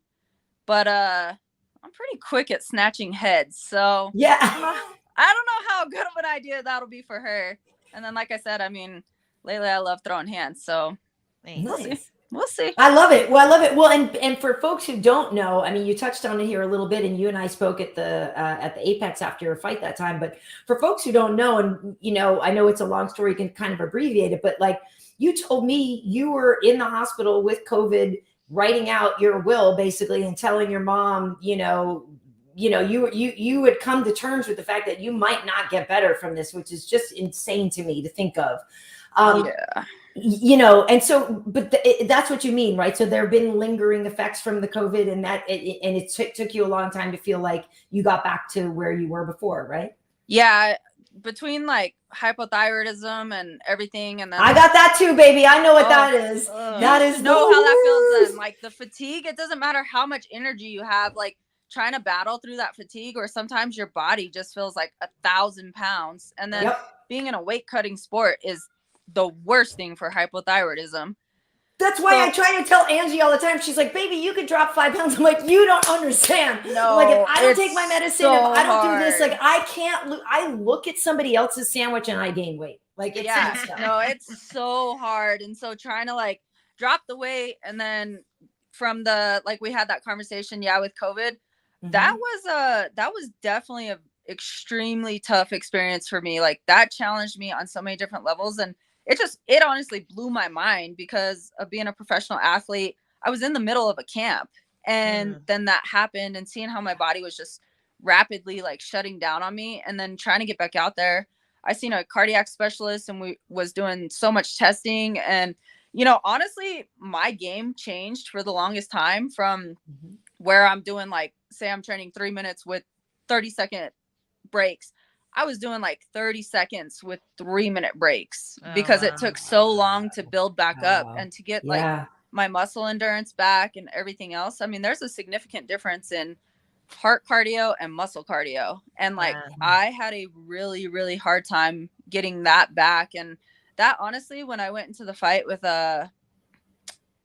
But I'm pretty quick at snatching heads. So I don't know how good of an idea that'll be for her. And then, like I said, I mean, lately I love throwing hands. So we'll see. I love it. Well, I love it. Well, and for folks who don't know, I mean, you touched on it here a little bit, and you and I spoke at the Apex after your fight that time. But for folks who don't know, and you know, I know it's a long story, you can kind of abbreviate it, but like you told me, you were in the hospital with COVID, writing out your will basically and telling your mom, you had come to terms with the fact that you might not get better from this, which is just insane to me to think of. You know, and so, but that's what you mean, right? So there have been lingering effects from the COVID, and it took you a long time to feel like you got back to where you were before, right? Yeah, between like hypothyroidism and everything, and then I got that too, baby. I know what that is. That is know how that feels. Then, like the fatigue, it doesn't matter how much energy you have, like trying to battle through that fatigue, or sometimes your body just feels like 1,000 pounds, and then being in a weight cutting sport is the worst thing for hypothyroidism. That's why I try to tell Angie all the time. She's like, baby, you could drop 5 pounds. I'm like, you don't understand. No, like if I don't take my medicine, if I don't do this, like I can't, I look at somebody else's sandwich and I gain weight. Like it's no, it's so hard. And so trying to like drop the weight, and then from the, like we had that conversation, with COVID, that was definitely a extremely tough experience for me. Like that challenged me on so many different levels. And it honestly blew my mind because of being a professional athlete. I was in the middle of a camp, and then that happened, and seeing how my body was just rapidly like shutting down on me, and then trying to get back out there. I seen a cardiac specialist, and we was doing so much testing. And, you know, honestly, my game changed for the longest time from where I'm doing, like, say I'm training 3 minutes with 30-second breaks. I was doing like 30 seconds with 3-minute breaks because it took so long to build back up and to get like my muscle endurance back and everything else. I mean, there's a significant difference in heart cardio and muscle cardio. And like, I had a really, really hard time getting that back. And that, honestly, when I went into the fight with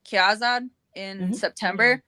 Kiazad in September,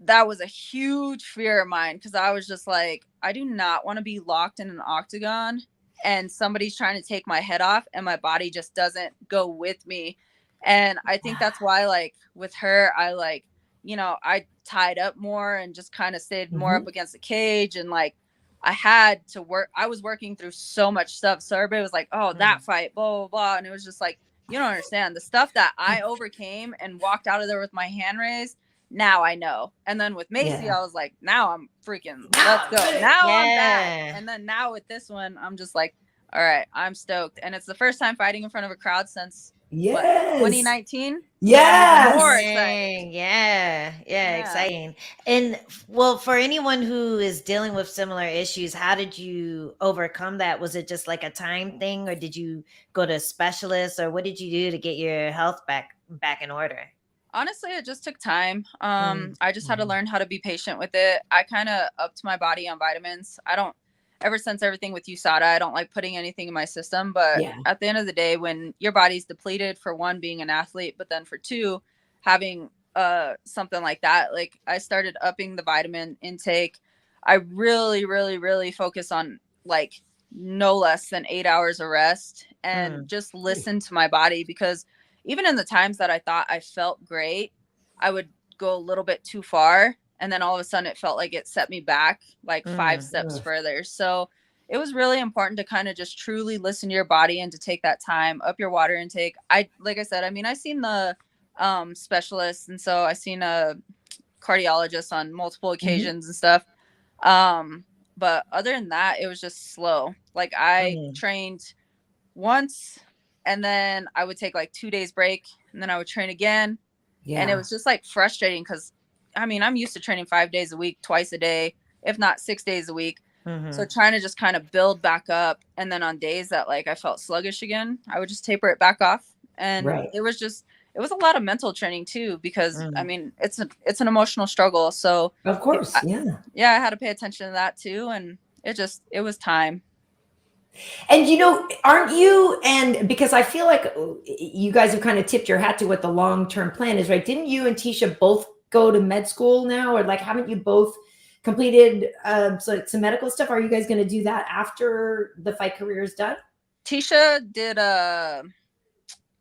that was a huge fear of mine, because I was just like, I do not want to be locked in an octagon and somebody's trying to take my head off and my body just doesn't go with me. And I think that's why, like, with her, I, like, you know, I tied up more and just kind of stayed more up against the cage. And like, I had to work. I was working through so much stuff. So everybody was like, oh, that fight, blah, blah, blah. And it was just like, you don't understand the stuff that I overcame and walked out of there with my hand raised. Now I know. And then with Macy, I was like, now I'm freaking, let's go. Now I'm back. And then now with this one, I'm just like, all right, I'm stoked. And it's the first time fighting in front of a crowd since 2019. Yes. More exciting. Yeah, exciting. And well, for anyone who is dealing with similar issues, how did you overcome that? Was it just like a time thing, or did you go to a specialist, or what did you do to get your health back in order? Honestly, it just took time. I just had to learn how to be patient with it. I kind of upped my body on vitamins. Ever since everything with USADA, I don't like putting anything in my system. But at the end of the day, when your body's depleted, for one, being an athlete, but then for two, having something like that, like, I started upping the vitamin intake. I really, really, really focus on like no less than 8 hours of rest and just listen to my body, because even in the times that I thought I felt great, I would go a little bit too far. And then all of a sudden it felt like it set me back like 5 steps further. So it was really important to kind of just truly listen to your body and to take that time, up your water intake. Like I said, I mean, I seen the specialists, and so I seen a cardiologist on multiple occasions and stuff. But other than that, it was just slow. Like, I trained once, and then I would take like 2 days break, and then I would train again. And it was just like frustrating, because I mean, I'm used to training 5 days a week, twice a day, if not 6 days a week. So trying to just kind of build back up. And then on days that like I felt sluggish again, I would just taper it back off. And it was a lot of mental training too, because I mean, it's an emotional struggle. So of course, I had to pay attention to that too. And it was time. And, you know, aren't you, and because I feel like you guys have kind of tipped your hat to what the long-term plan is, right? Didn't you and Tecia both go to med school now? Or like, haven't you both completed some medical stuff? Are you guys going to do that after the fight career is done? Tecia did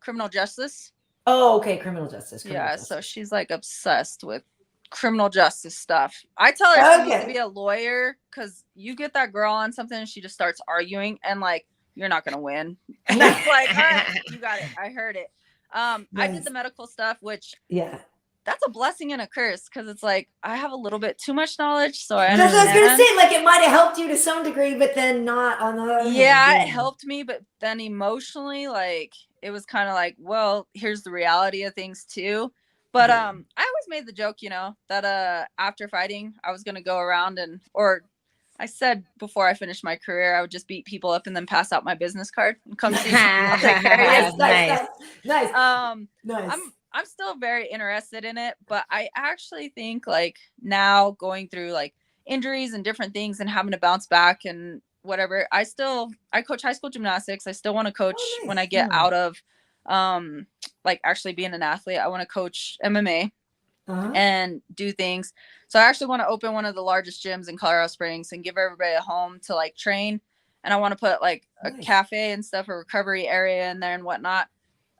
criminal justice. Oh, okay. Criminal justice. So she's like obsessed with criminal justice stuff. I tell her she needs to be a lawyer, because you get that girl on something and she just starts arguing, and like, you're not gonna win. And that's like, all right, you got it. I heard it. I did the medical stuff, which that's a blessing and a curse, because it's like, I have a little bit too much knowledge. So I was gonna say, like, it might have helped you to some degree, but then not on the other hand. It helped me, but then emotionally, like, it was kind of like, well, here's the reality of things too. But I always made the joke, you know, that after fighting, I was gonna go around or I said before I finished my career, I would just beat people up and then pass out my business card and come see me. I'll take care of you. Nice. I'm still very interested in it, but I actually think, like, now going through like injuries and different things and having to bounce back and whatever, I coach high school gymnastics. I still want to coach when I get out of like actually being an athlete. I want to coach MMA and do things. So I actually want to open one of the largest gyms in Colorado Springs and give everybody a home to like train. And I want to put like a cafe and stuff, a recovery area in there and whatnot.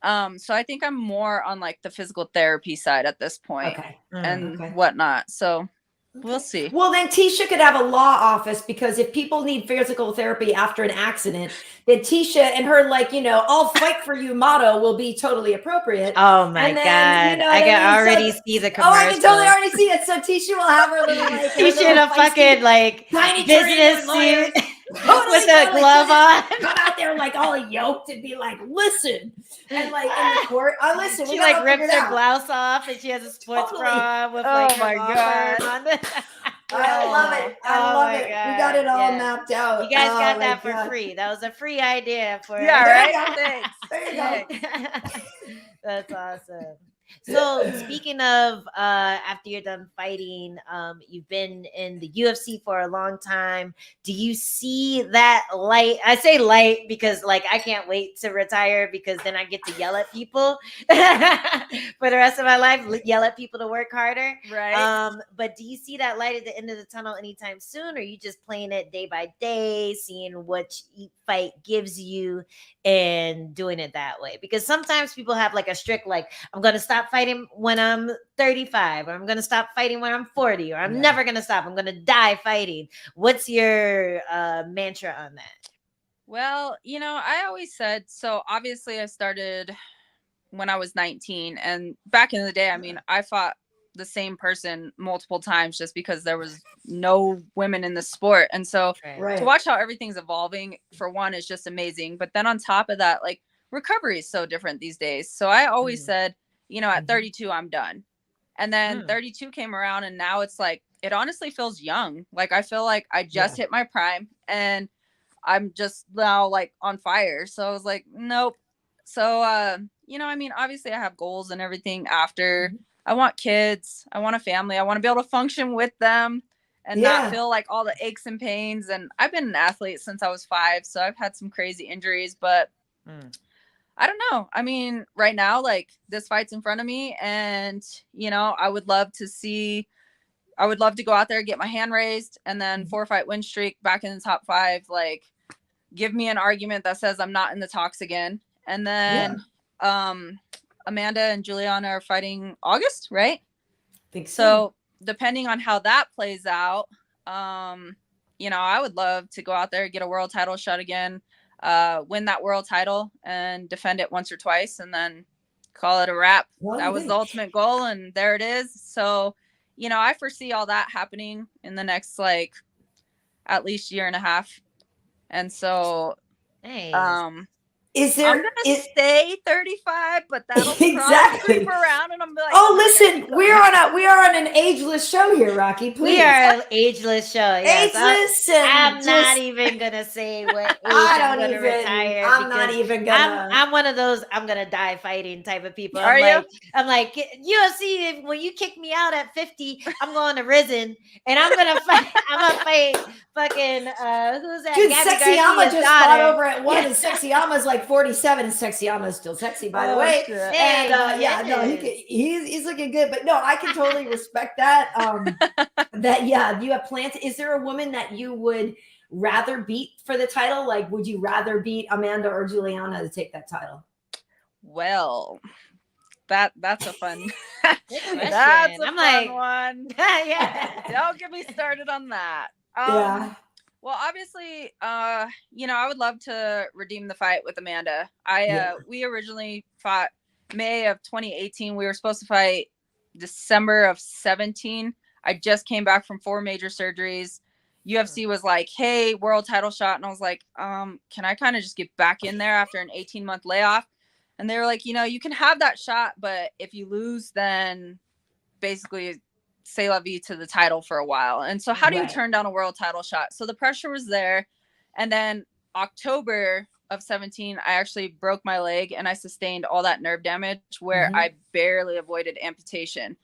So I think I'm more on like the physical therapy side at this point and whatnot. So we'll see. Well, then Tecia could have a law office, because if people need physical therapy after an accident, then Tecia and her, like, you know, "I'll fight for you" motto will be totally appropriate. Oh my God. You know I can already see the commercial. Oh, I can totally already see it. So Tecia will have her little, like, Tecia in a fucking like tiny business suit. with a glove on. Come out there like all yoked and be like, listen. And like in the court, listen. She like rips her blouse off and she has a sports bra with like her law firm on it. I love it. I love it. God. We got it all mapped out. You guys got that for free. That was a free idea for right. Thanks. There you go. That's awesome. So speaking of after you're done fighting, you've been in the UFC for a long time. Do you see that light? I say light because like I can't wait to retire because then I get to yell at people for the rest of my life, yell at people to work harder. Right. But do you see that light at the end of the tunnel anytime soon? Or are you just playing it day by day, seeing what each fight gives you and doing it that way? Because sometimes people have like a strict, like, I'm going to stop fighting when I'm 35, or I'm going to stop fighting when I'm 40, or I'm never going to stop. I'm going to die fighting. What's your mantra on that? Well, I always said, so obviously I started when I was 19, and back in the day, I mean, I fought the same person multiple times just because there was no women in the sport. And so to watch how everything's evolving, for one, is just amazing. But then on top of that, like, recovery is so different these days. So I always said, at 32, I'm done. And then 32 came around, and now it's like, it honestly feels young. Like, I feel like I just hit my prime and I'm just now like on fire. So I was like, nope. So, I mean, obviously I have goals and everything after. I want kids. I want a family. I want to be able to function with them and not feel like all the aches and pains. And I've been an athlete since I was 5. So I've had some crazy injuries, but I don't know. I mean, right now, like, this fight's in front of me, and, I would love to go out there, get my hand raised, and then 4-fight win streak back in the top 5, like, give me an argument that says I'm not in the talks again. And then, Amanda and Julianna are fighting August, right? I think so. Depending on how that plays out, I would love to go out there, get a world title shot again, win that world title and defend it once or twice, and then call it a wrap. That was the ultimate goal, and there it is. So, I foresee all that happening in the next, like, at least year and a half. And so, is there? I'm gonna stay 35, but that'll exactly creep around, and I'm like, oh, listen, we are on an ageless show here, Rocky. Please, we are an ageless show. Yes. Ageless. I'm not even gonna say what age I'm gonna retire. I'm not even gonna. I'm one of those I'm gonna die fighting type of people. I'm like UFC. When you kick me out at 50, I'm going to Resin, and I'm gonna fight. I'm gonna fight fucking who's that? Dude, Gabby Sexy Yama Garcia's just daughter. fought over at one, and Sexy Yama's like 47, and Sexy Yama is still sexy, by the way. Shit. And he's looking good. But no, I can totally respect that. You have plans. Is there a woman that you would rather beat for the title? Like, would you rather beat Amanda or Julianna to take that title? Well, that's a fun that's a fun one. Don't get me started on that. Well, obviously, I would love to redeem the fight with Amanda. We originally fought May of 2018. We were supposed to fight December of 17. I just came back from 4 major surgeries. UFC was like, hey, world title shot. And I was like, can I kind of just get back in there after an 18-month layoff? And they were like, you can have that shot, but if you lose, then basically say la vie to the title for a while. And so how do you turn down a world title shot? So the pressure was there. And then October of 17, I actually broke my leg, and I sustained all that nerve damage where I barely avoided amputation.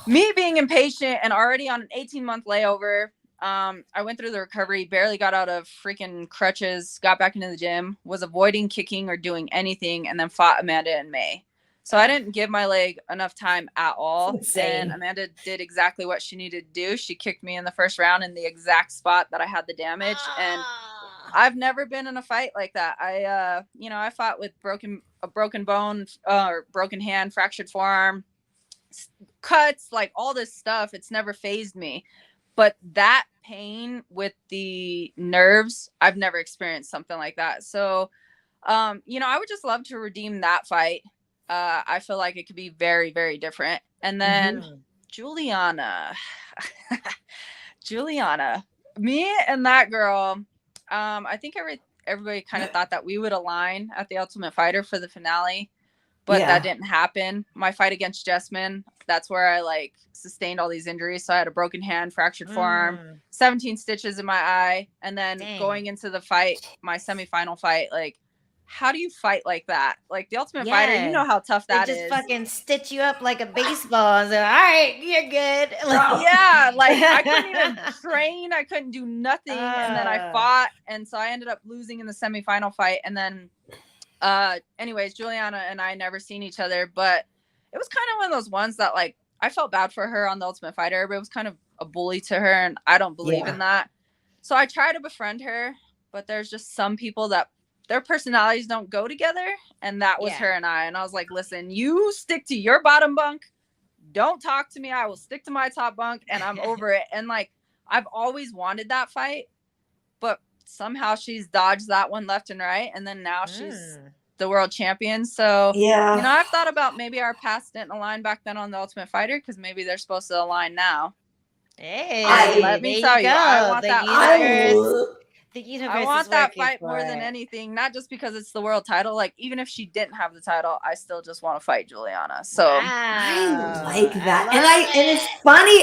Me being impatient and already on an 18-month layover, I went through the recovery, barely got out of freaking crutches, got back into the gym, was avoiding kicking or doing anything, and then fought Amanda in May. So I didn't give my leg enough time at all. And Amanda did exactly what she needed to do. She kicked me in the first round in the exact spot that I had the damage. And I've never been in a fight like that. I fought with a broken bone, or broken hand, fractured forearm, cuts, like all this stuff. It's never fazed me. But that pain with the nerves, I've never experienced something like that. So, I would just love to redeem that fight. I feel like it could be very, very different. And then Julianna, me and that girl, I think everybody kind of thought that we would align at the Ultimate Fighter for the finale, but that didn't happen. My fight against Jessman, that's where I like sustained all these injuries. So I had a broken hand, fractured forearm, 17 stitches in my eye, and then going into the fight, my semifinal fight, like, how do you fight like that? Like the Ultimate Fighter, you know how tough that is. They just fucking stitch you up like a baseball and say, all right, you're good. Like, yeah, like I couldn't even train. I couldn't do nothing. And then I fought. And so I ended up losing in the semifinal fight. And then, anyways, Julianna and I never seen each other. But it was kind of one of those ones that, like, I felt bad for her on the Ultimate Fighter, but it was kind of a bully to her. And I don't believe in that. So I try to befriend her. But there's just some people that their personalities don't go together, and that was her and I. And I was like, listen, you stick to your bottom bunk. Don't talk to me. I will stick to my top bunk, and I'm over it. And like, I've always wanted that fight, but somehow she's dodged that one left and right. And then now she's the world champion. So, you know, I've thought about maybe our paths didn't align back then on the Ultimate Fighter, because maybe they're supposed to align now. Hey, let me tell you, I want that. I want that fight more than anything, not just because it's the world title. Like, even if she didn't have the title, I still just want to fight Julianna. So I like that. And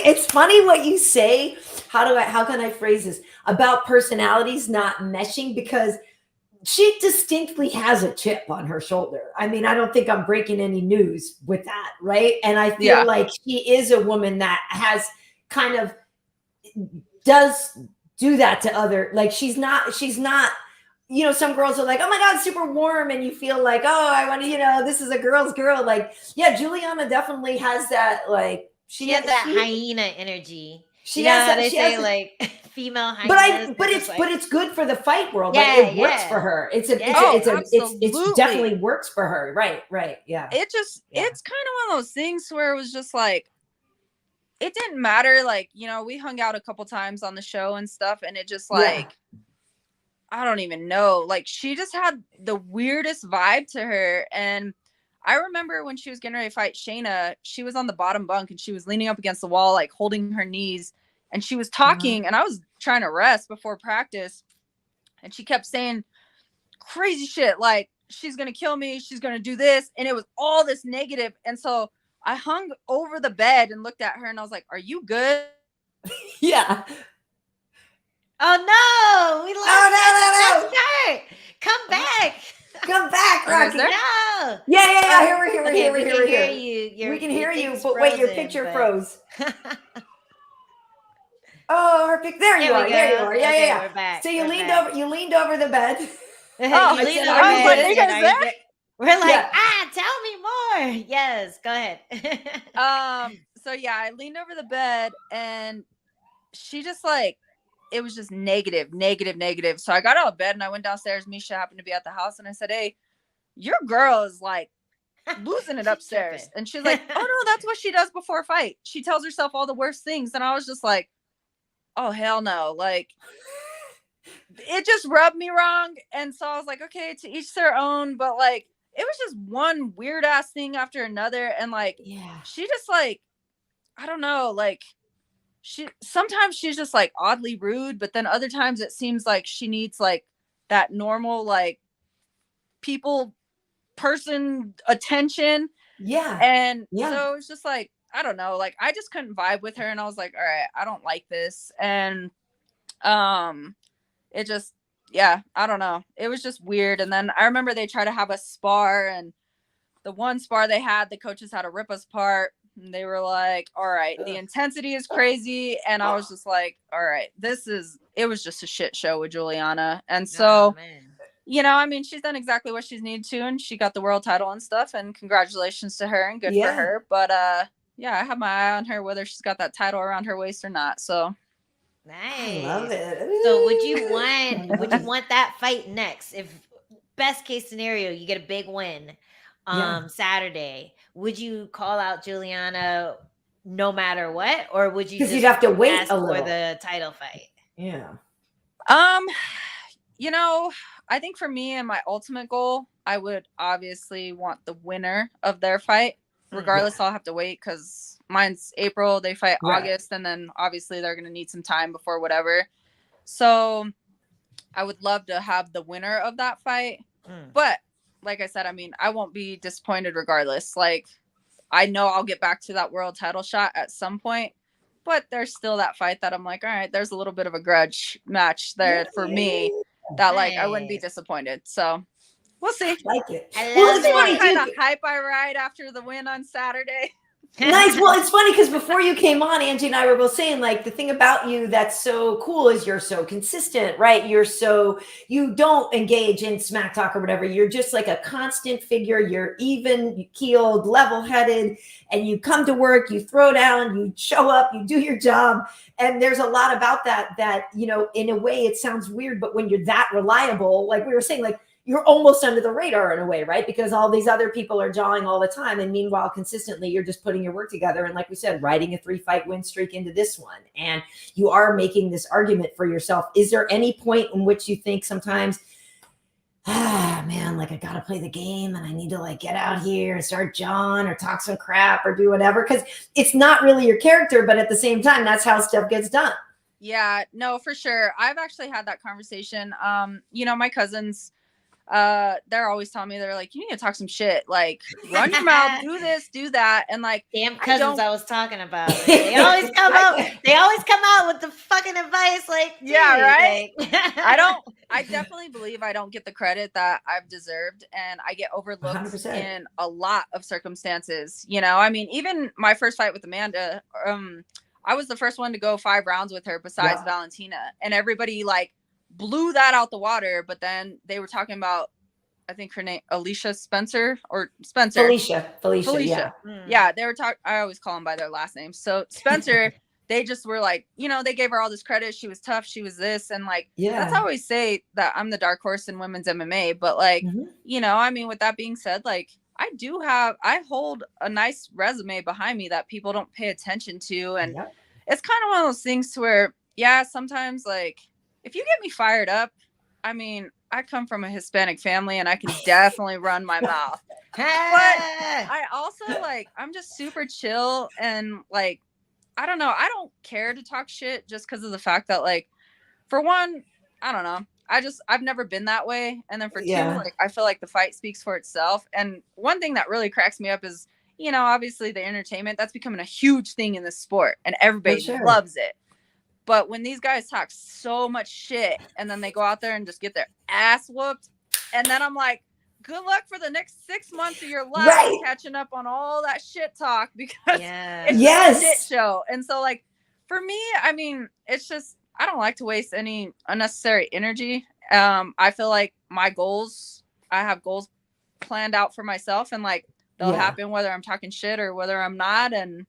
it's funny what you say. How can I phrase this about personalities not meshing? Because she distinctly has a chip on her shoulder. I mean, I don't think I'm breaking any news with that, right? And I feel like she is a woman that has kind of does do that to other, like, she's not, you know, some girls are like, oh my God, super warm. And you feel like, oh, I want to, you know, this is a girl's girl. Like, Julianna definitely has that, like, she has that hyena energy. She has that, they say like female hyenas. But it's good for the fight world. Like, it works for her. It's definitely works for her. Right. Yeah. It's kind of one of those things where it was just like, it didn't matter. Like, you know, we hung out a couple times on the show and stuff, and it just like, I don't even know. Like, she just had the weirdest vibe to her. And I remember when she was getting ready to fight Shayna, she was on the bottom bunk and she was leaning up against the wall, like holding her knees, and she was talking, and I was trying to rest before practice, and she kept saying crazy shit like, she's gonna kill me, she's gonna do this, and it was all this negative. And so I hung over the bed and looked at her, and I was like, are you good? Yeah. Oh no, we lost no. Come back. Come back, Rocky. No. Yeah. Here we're here. We can hear you. We can hear you, but wait, your picture froze. Oh, her picture. There you are. Yeah. We're back. So you leaned over the bed. Oh, you leaned over the bed. You guys there? We're like, tell me more. Yes, go ahead. So yeah, I leaned over the bed, and she just like, it was just negative. So I got out of bed and I went downstairs. Misha happened to be at the house, and I said, hey, your girl is like losing it upstairs. And she's like, oh no, that's what she does before a fight. She tells herself all the worst things. And I was just like, oh hell no. Like, it just rubbed me wrong. And so I was like, okay, to each their own. But like, it was just one weird ass thing after another. And like, she just like, I don't know, like, sometimes she's just like oddly rude, but then other times it seems like she needs like that normal, like, person attention. And so it's just like, I don't know, like, I just couldn't vibe with her, and I was like, all right, I don't like this. And it just, I don't know, it was just weird. And then I remember they tried to have us spar, and the one spar they had, the coaches had to rip us apart. And they were like, all right, the intensity is crazy. And I was just like, all right, it was just a shit show with Julianna. And so, you know, I mean, she's done exactly what she's needed to, and she got the world title and stuff, and congratulations to her and good for her. But I have my eye on her, whether she's got that title around her waist or not. So nice. I love it. So would you want that fight next? If best case scenario, you get a big win Saturday, would you call out Julianna no matter what, or would you? Because you'd have to wait a little for the title fight. Yeah. You know, I think for me and my ultimate goal, I would obviously want the winner of their fight. Regardless, I'll have to wait because mine's April. They fight August, and then obviously they're going to need some time before whatever. So I would love to have the winner of that fight. Mm. But like I said, I mean, I won't be disappointed regardless. Like, I know I'll get back to that world title shot at some point, but there's still that fight that I'm like, all right, there's a little bit of a grudge match there for me that like I wouldn't be Nice. disappointed. So we'll see. Like it. I Well, love it's it. funny What kind too. of hype I ride after the win on Saturday. Nice. Well, it's funny because before you came on, Angie and I were both saying, like, the thing about you that's so cool is you're so consistent, right? You don't engage in smack talk or whatever. You're just like a constant figure. You're even keeled, level headed, and you come to work, you throw down, you show up, you do your job. And there's a lot about that, you know, in a way it sounds weird, but when you're that reliable, like we were saying, like, you're almost under the radar in a way, right? Because all these other people are jawing all the time. And meanwhile, consistently, you're just putting your work together. And like we said, riding a 3-fight win streak into this one. And you are making this argument for yourself. Is there any point in which you think sometimes, man, like I got to play the game and I need to like get out here and start jawing or talk some crap or do whatever? Because it's not really your character, but at the same time, that's how stuff gets done. Yeah, no, for sure. I've actually had that conversation. You know, my cousins, they're always telling me, they're like, you need to talk some shit, like run your mouth, do this, do that, and like Damn cousins I was talking about. They always come out. They always come out with the fucking advice, like, yeah, right. Like, I definitely believe I don't get the credit that I've deserved, and I get overlooked 100%. in a lot of circumstances. You know, I mean, even my first fight with Amanda, I was the first one to go 5 rounds with her besides Valentina, and everybody like blew that out the water. But then they were talking about, I think her name, Felicia. Yeah, they were talking. I always call them by their last name. So Spencer, they just were like, you know, they gave her all this credit. She was tough. She was this. And like, that's how I always say that I'm the dark horse in women's MMA. But like, you know, I mean, with that being said, like, I hold a nice resume behind me that people don't pay attention to. And it's kind of one of those things to where, yeah, sometimes like, if you get me fired up, I mean, I come from a Hispanic family and I can definitely run my mouth. But I also like, I'm just super chill and like, I don't know. I don't care to talk shit just because of the fact that like, for one, I don't know. I've never been that way. And then for two, like, I feel like the fight speaks for itself. And one thing that really cracks me up is, you know, obviously the entertainment, that's becoming a huge thing in this sport and everybody loves it. But when these guys talk so much shit and then they go out there and just get their ass whooped, and then I'm like, good luck for the next 6 months of your life catching up on all that shit talk, because it's just a shit show. And so like, for me, I mean, it's just, I don't like to waste any unnecessary energy. I feel like I have goals planned out for myself, and like they'll happen whether I'm talking shit or whether I'm not. And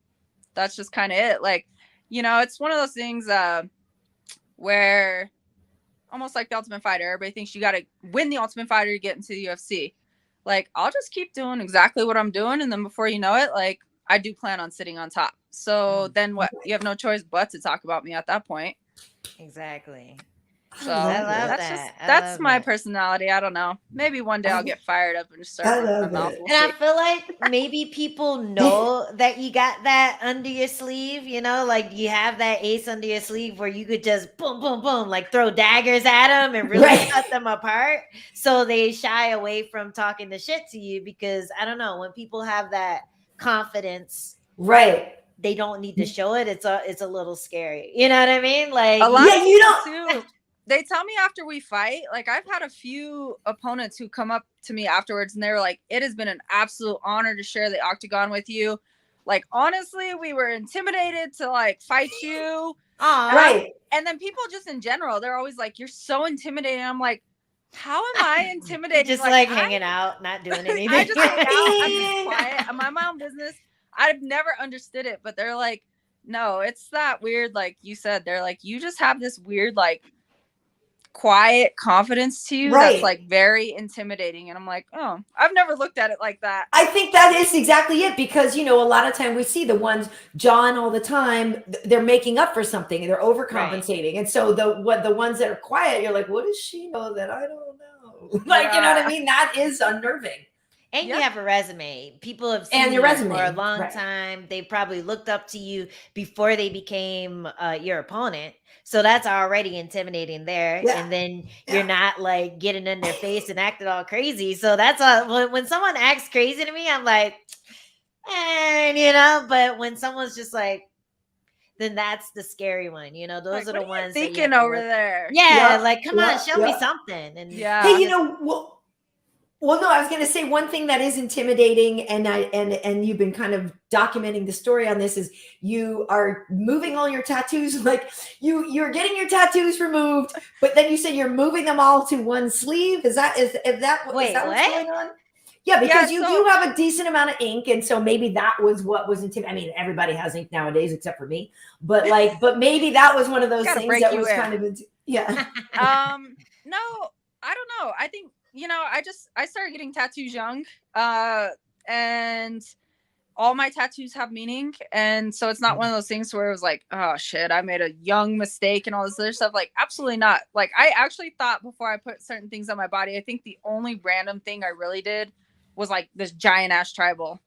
that's just kind of it. Like, you know, it's one of those things where almost like the Ultimate Fighter, everybody thinks you got to win the Ultimate Fighter to get into the UFC. Like, I'll just keep doing exactly what I'm doing. And then before you know it, like, I do plan on sitting on top. So then what? You have no choice but to talk about me at that point. Exactly. So I love that's my personality. I don't know. Maybe one day I'll get fired up and just start running my mouth. And I feel like maybe people know that you got that under your sleeve, you know, like you have that ace under your sleeve where you could just boom, boom, boom, like throw daggers at them and really cut them apart. So they shy away from talking the shit to you because, I don't know, when people have that confidence, they don't need to show it. It's a little scary. You know what I mean? Like, a lot of people too. They tell me after we fight, like, I've had a few opponents who come up to me afterwards and they're like, it has been an absolute honor to share the octagon with you. Like, honestly, we were intimidated to like fight you. And then people just in general, they're always like, you're so intimidating. I'm like, how am I intimidated? Just like hanging out, not doing anything. I just hang out, I'm just quiet, I mind my own business. I've never understood it, but they're like, no, it's that weird, like you said, they're like, you just have this weird, like, quiet confidence to you that's like very intimidating. And I'm like, oh, I've never looked at it like that. I think that is exactly it, because, you know, a lot of time we see the ones jawing all the time, they're making up for something, they're overcompensating. And so the ones that are quiet, you're like, what does she know that I don't know? Like, you know what I mean? That is unnerving. And you have a resume. People have And seen your you resume, for a long right. time. They probably looked up to you before they became your opponent. So that's already intimidating there. Yeah. And then you're Yeah. not like getting in their face and acting all crazy. So that's when someone acts crazy to me, I'm like, but when someone's just like, then that's the scary one. Those Like, are what the are you ones that you thinking have to over work. there? Yeah, Yep, like come on, yep, show me yep. something. And Yeah. Hey, well, no, I was going to say one thing that is intimidating, and you've been kind of documenting the story on this, is you are moving all your tattoos. Like you're getting your tattoos removed, but then you said you're moving them all to one sleeve. Is that Wait, what's what? going on? Yeah, because you so- do have a decent amount of ink, and so maybe that was what was intimidating. I mean, everybody has ink nowadays except for me, but maybe that was one of those Gotta things break that you was in. kind of yeah. No, I don't know. I think, I started getting tattoos young, and all my tattoos have meaning. And so it's not one of those things where it was like, oh shit, I made a young mistake and all this other stuff. Like, absolutely not. Like, I actually thought before I put certain things on my body, I think the only random thing I really did was like this giant ass tribal.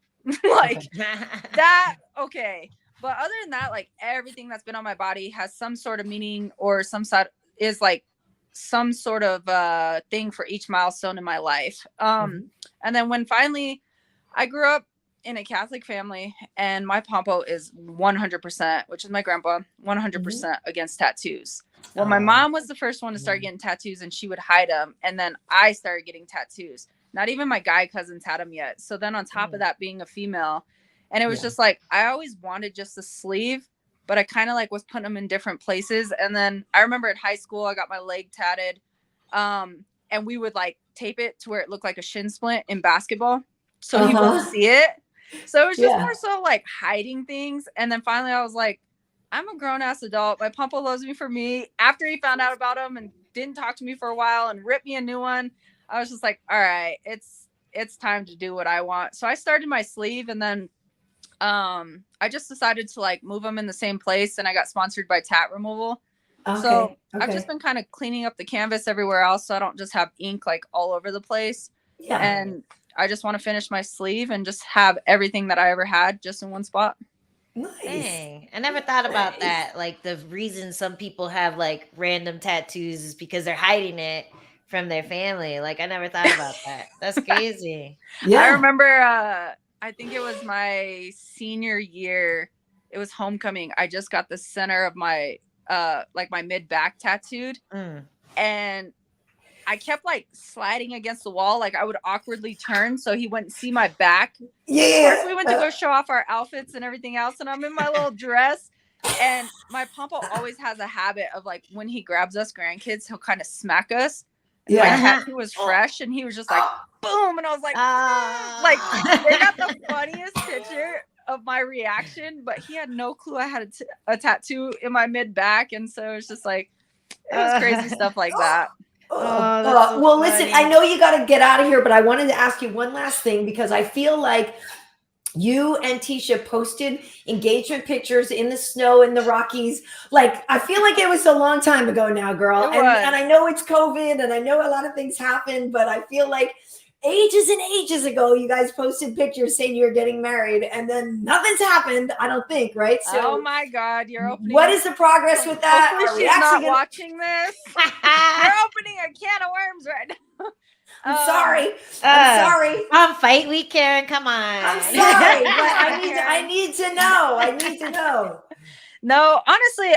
Like that. Okay. But other than that, like everything that's been on my body has some sort of meaning, or some sort is like some sort of thing for each milestone in my life. And then when finally I grew up in a Catholic family, and my pompo is 100%, which is my grandpa, 100% against tattoos. Well, my mom was the first one to start getting tattoos, and she would hide them. And then I started getting tattoos. Not even my guy cousins had them yet. So then on top of that, being a female, and it was just like, I always wanted just a sleeve, but I kind of like was putting them in different places. And then I remember in high school, I got my leg tatted. And we would like tape it to where it looked like a shin splint in basketball. So he wouldn't see it. So it was just more so like hiding things. And then finally I was like, I'm a grown ass adult. My pompo loves me for me. After he found out about him and didn't talk to me for a while and ripped me a new one, I was just like, all right, it's time to do what I want. So I started my sleeve, and then I just decided to like move them in the same place, and I got sponsored by Tat Removal. So I've just been kind of cleaning up the canvas everywhere else, so I don't just have ink like all over the place. Yeah. And I just want to finish my sleeve and just have everything that I ever had just in one spot. Nice. Dang, I never thought about that. Like the reason some people have like random tattoos is because they're hiding it from their family. Like I never thought about that. That's crazy. I remember I think it was my senior year. It was homecoming. I just got the center of my like my mid back tattooed. And I kept like sliding against the wall. Like I would awkwardly turn so he wouldn't see my back. Yeah. Of course, we went to go show off our outfits and everything else. And I'm in my little dress. And my pompo always has a habit of like when he grabs us grandkids, he'll kind of smack us. And my tattoo was fresh, and he was just like, boom. And I was like, like they got the funniest picture of my reaction, but he had no clue I had a tattoo in my mid back. And so it's just like, it was crazy stuff like that. Well, listen, I know you got to get out of here, but I wanted to ask you one last thing, because I feel like you and Tecia posted engagement pictures in the snow in the Rockies. Like, I feel like it was a long time ago now, girl. And I know it's COVID, and I know a lot of things happened, but I feel like ages and ages ago, you guys posted pictures saying you're getting married, and then nothing's happened, I don't think, right? So, oh my God, you're opening. What is the progress with that? Hopefully she's not watching this. You're opening a can of worms right now. I'm sorry. I'm sorry. On Fight Week, Karyn, come on. I'm sorry, but I need to know. I need to know. No, honestly,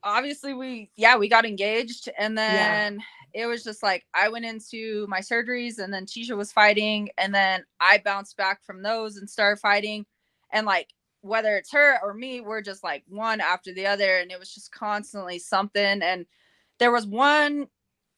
obviously we got engaged, and then it was just like I went into my surgeries, and then Tecia was fighting, and then I bounced back from those and started fighting, and like whether it's her or me, we're just like one after the other, and it was just constantly something. And there was one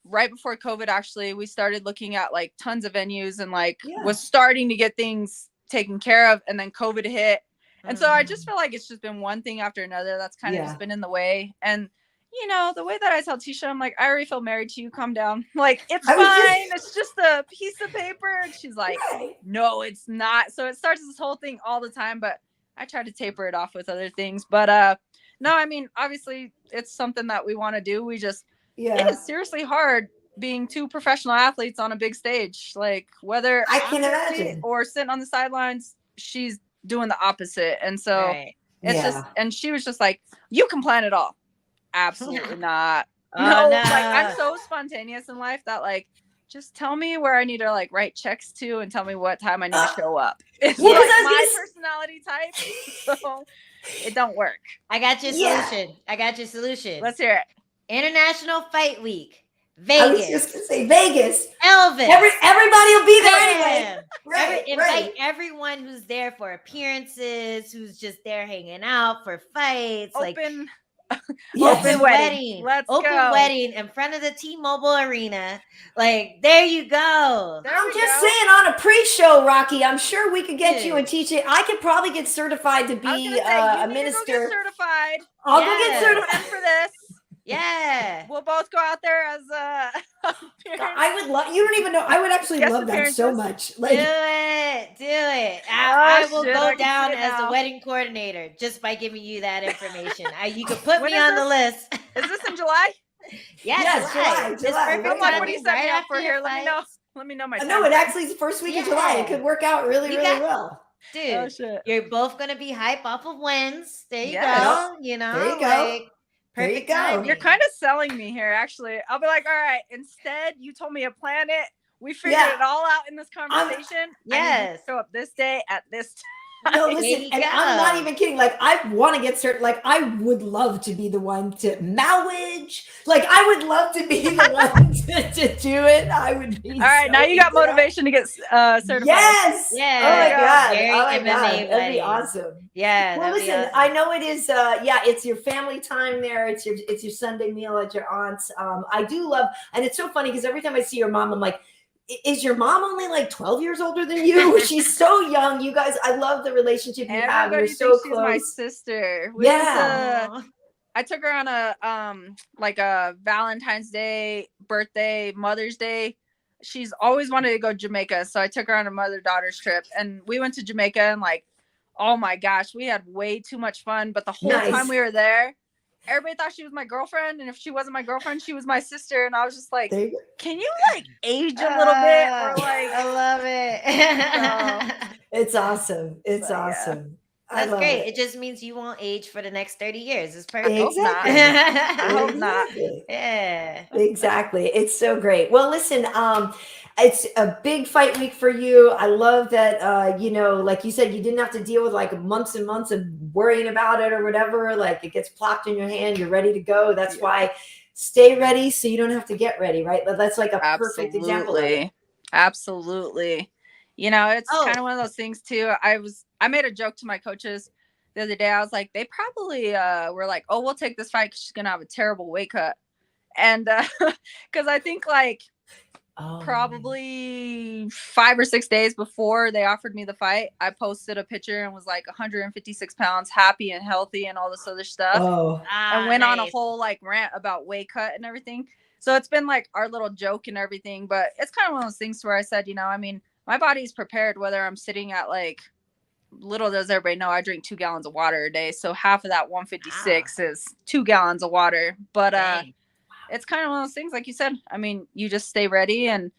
right before COVID, actually, we started looking at like tons of venues and like was starting to get things taken care of, and then COVID hit. And so I just feel like it's just been one thing after another that's kind of just been in the way. And you know, the way that I tell Tecia, I'm like, I already feel married to you. Calm down. Like, it's fine. It's just a piece of paper. And she's like, no, it's not. So it starts this whole thing all the time, but I try to taper it off with other things. But no, I mean, obviously it's something that we want to do. We just, it is seriously hard being two professional athletes on a big stage. Like whether I can athlete imagine. or sitting on the sidelines, she's doing the opposite. And so it's just, and she was just like, you can plan it all. Absolutely not. No, like I'm so spontaneous in life that like, just tell me where I need to like write checks to and tell me what time I need to show up. It's like my personality type. So it don't work. I got your solution. I got your solution. Let's hear it. International Fight Week. Vegas. I was just gonna say Vegas. Elvis. Everybody will be there anyway. Right. Invite everyone who's there for appearances, who's just there hanging out for fights. Open wedding. Let's open go. wedding in front of the T-Mobile Arena. Like, there you go. I'm just saying, on a pre-show, Rocky, I'm sure we could get you and teach it. I could probably get certified to be a minister. Go get certified. I'll go get certified for this. Yeah. We'll both go out there as I would love, you don't even know, I would actually love that so much. Like, do it. I will go down as the wedding coordinator just by giving you that information. You can put me on the list. Is this in July? Yes, July. I'm like, what do you set me up for here? Let me know my time. No, it actually is the first week of July. It could work out really well. Dude, you're both going to be hype off of wins. There you go. You know, there you go. Perfect timing. You're kind of selling me here, actually. I'll be like, all right, instead, you told me a planet. We figured it all out in this conversation. Yes. Show up this day at this time. No, listen, and I'm not even kidding. Like, I want to get certain. Like, I would love to be the one to marriage. Like, I would love to be the one to do it. I would be. All right, now you got motivation to get certified. Yes. Yeah. Oh my God. Very MMA That'd be awesome. Yeah. Well, listen, awesome. I know it is. It's your family time there. It's your Sunday meal at your aunt's. I do love, and it's so funny because every time I see your mom, I'm like, is your mom only like 12 years older than you? She's so young. You guys, I love the relationship you have. You're so close. She's my sister. I took her on a Valentine's Day, birthday, Mother's Day. She's always wanted to go to Jamaica. So I took her on a mother-daughter's trip and we went to Jamaica and like, oh my gosh, we had way too much fun. But the whole time we were there, everybody thought she was my girlfriend, and if she wasn't my girlfriend, she was my sister. And I was just like, can you like age a little bit? Or like, I love it. It's awesome. It's awesome. That's great. It just means you won't age for the next 30 years. It's perfect. Exactly. I hope not. Yeah. Exactly. It's so great. Well, listen, it's a big fight week for you. I love that, like you said, you didn't have to deal with like months and months of worrying about it or whatever. Like it gets plopped in your hand. You're ready to go. That's why stay ready so you don't have to get ready, right? That's like a perfect example of it. Absolutely. You know, it's kind of one of those things too. I made a joke to my coaches the other day. I was like, they probably were like, oh, we'll take this fight because she's going to have a terrible weight cut. And because I think like probably 5 or 6 days before they offered me the fight, I posted a picture and was like 156 pounds, happy and healthy and all this other stuff. And went on a whole like rant about weight cut and everything. So it's been like our little joke and everything. But it's kind of one of those things where I said, I mean, my body's prepared whether I'm sitting at like, little does everybody know I drink 2 gallons of water a day. So half of that 156 is 2 gallons of water. But it's kind of one of those things, like you said, I mean, you just stay ready. And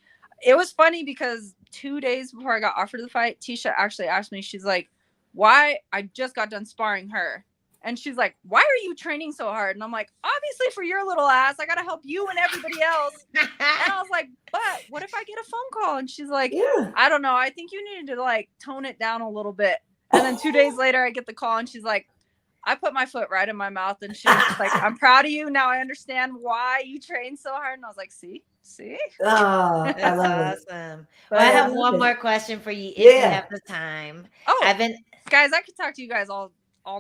it was funny because 2 days before I got offered the fight, Tecia actually asked me, she's like, why? I just got done sparring her. And she's like, why are you training so hard? And I'm like, obviously for your little ass, I got to help you and everybody else. And I was like, but what if I get a phone call? And she's like, I don't know. I think you needed to like tone it down a little bit. And then 2 days later, I get the call and she's like, I put my foot right in my mouth. And she's like, I'm proud of you. Now I understand why you train so hard. And I was like, see? Oh, I love awesome. it. Well, I have one more question for you if you have the time. Guys, I could talk to you guys all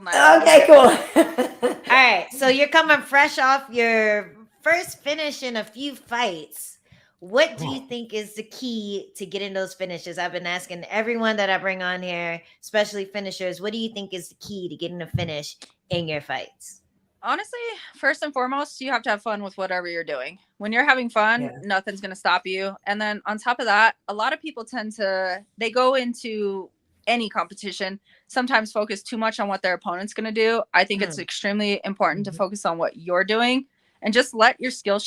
night. Okay, cool. All right. So you're coming fresh off your first finish in a few fights. What do you think is the key to getting those finishes? I've been asking everyone that I bring on here, especially finishers, what do you think is the key to getting a finish in your fights? Honestly, first and foremost, you have to have fun with whatever you're doing. When you're having fun, nothing's going to stop you. And then on top of that, a lot of people they go into any competition, sometimes focus too much on what their opponent's going to do. I think it's extremely important to focus on what you're doing and just let your skill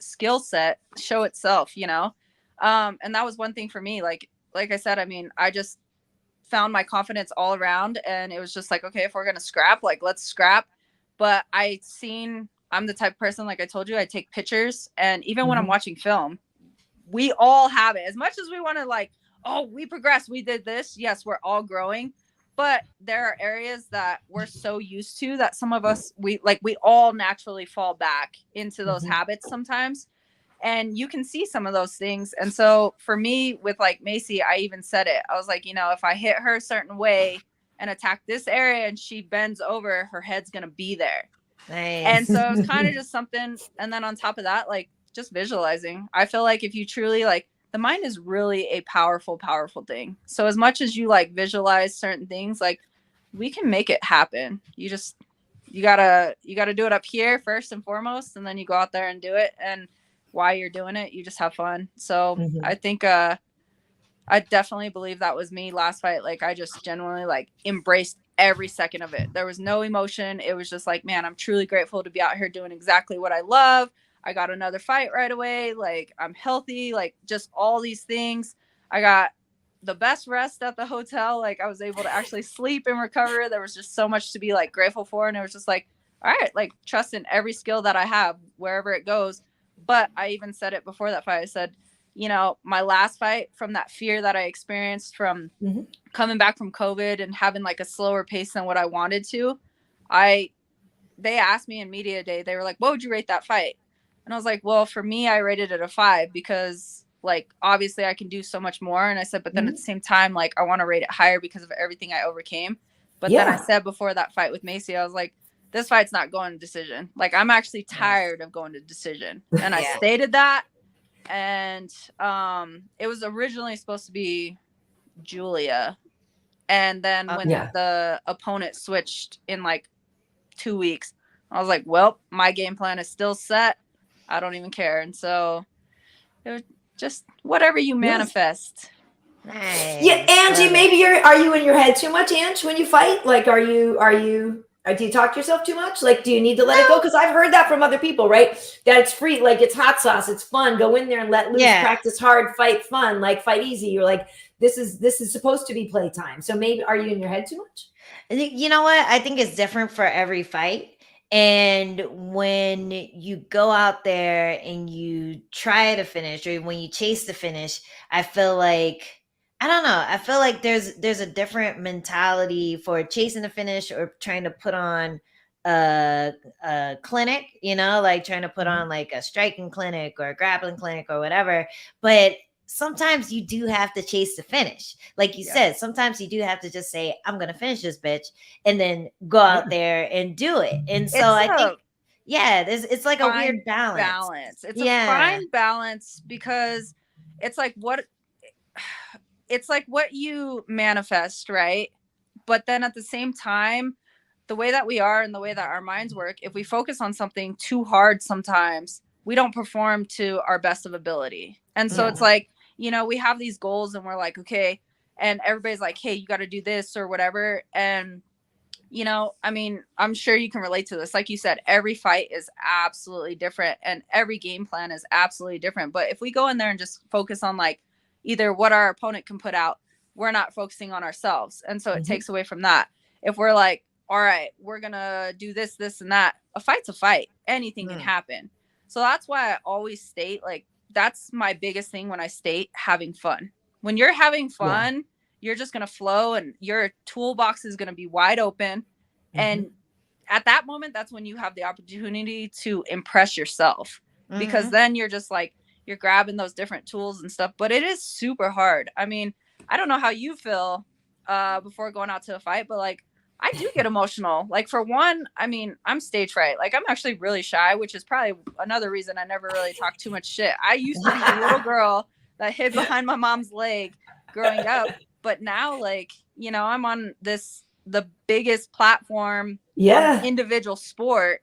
skill set show itself, you know? And that was one thing for me. Like I said, I mean, I just found my confidence all around, and it was just like, okay, if we're going to scrap, like, let's scrap. But I'm the type of person, like I told you, I take pictures. And even when I'm watching film, we all have it. As much as we want to like, oh, we progressed, we did this. Yes, we're all growing. But there are areas that we're so used to that some of us, we all naturally fall back into those habits sometimes. And you can see some of those things. And so for me with like Macy, I even said it. I was like, you know, if I hit her a certain way and attack this area and she bends over, her head's going to be there. Nice. And so it was kind of just something. And then on top of that, like just visualizing. I feel like if you truly like, the mind is really a powerful, powerful thing. So as much as you like visualize certain things, like we can make it happen. You gotta do it up here first and foremost, and then you go out there and do it. And while you're doing it, you just have fun. So I think I definitely believe that was me last fight. Like I just genuinely like embraced every second of it. There was no emotion. It was just like, man, I'm truly grateful to be out here doing exactly what I love. I got another fight right away. Like I'm healthy, like just all these things. I got the best rest at the hotel. Like I was able to actually sleep and recover. There was just so much to be like grateful for. And it was just like, all right, like trust in every skill that I have wherever it goes. But I even said it before that fight. I said, you know, my last fight, from that fear that I experienced from coming back from COVID and having like a slower pace than what I wanted to, they asked me in media day, they were like, what would you rate that fight? And I was like, well, for me, I rated it a 5 because like, obviously I can do so much more. And I said, but then at the same time, like I want to rate it higher because of everything I overcame. But then I said before that fight with Macy, I was like, this fight's not going to decision. Like I'm actually tired of going to decision. And I stated that. And it was originally supposed to be Julia. And then when the opponent switched in like 2 weeks, I was like, well, my game plan is still set. I don't even care. And so it was just whatever you manifest. Nice. Yeah, Angie, maybe are you in your head too much, Ange, when you fight? Like, do you talk to yourself too much? Like, do you need to let it go? Because I've heard that from other people, right? That it's free, like it's hot sauce, it's fun. Go in there and let loose, practice hard, fight fun, like fight easy. You're like, this is supposed to be playtime. So maybe are you in your head too much? You know what? I think it's different for every fight. And when you go out there and you try to finish, or when you chase the finish, I feel like, I don't know. I feel like there's a different mentality for chasing the finish or trying to put on a clinic, you know, like trying to put on like a striking clinic or a grappling clinic or whatever. But sometimes you do have to chase the finish. Like you said, sometimes you do have to just say, I'm going to finish this bitch, and then go out there and do it. And so I think, it's like a weird balance. It's a fine balance, because it's like what you manifest, right? But then at the same time, the way that we are and the way that our minds work, if we focus on something too hard, sometimes we don't perform to our best of ability. And so it's like, you know, we have these goals and we're like, okay, and everybody's like, hey, you got to do this or whatever. And, you know, I mean, I'm sure you can relate to this. Like you said, every fight is absolutely different and every game plan is absolutely different. But if we go in there and just focus on like either what our opponent can put out, we're not focusing on ourselves. And so it takes away from that. If we're like, all right, we're going to do this, this, and that, a fight's a fight. Anything can happen. So that's why I always state, like, that's my biggest thing when I state having fun. When you're having fun, you're just going to flow and your toolbox is going to be wide open. And at that moment, that's when you have the opportunity to impress yourself, because then you're just like, you're grabbing those different tools and stuff. But it is super hard. I mean, I don't know how you feel before going out to a fight, but like, I do get emotional. Like for one, I mean, I'm stage fright. Like I'm actually really shy, which is probably another reason I never really talk too much shit. I used to be the little girl that hid behind my mom's leg growing up. But now, like, you know, I'm on the biggest platform of individual sport.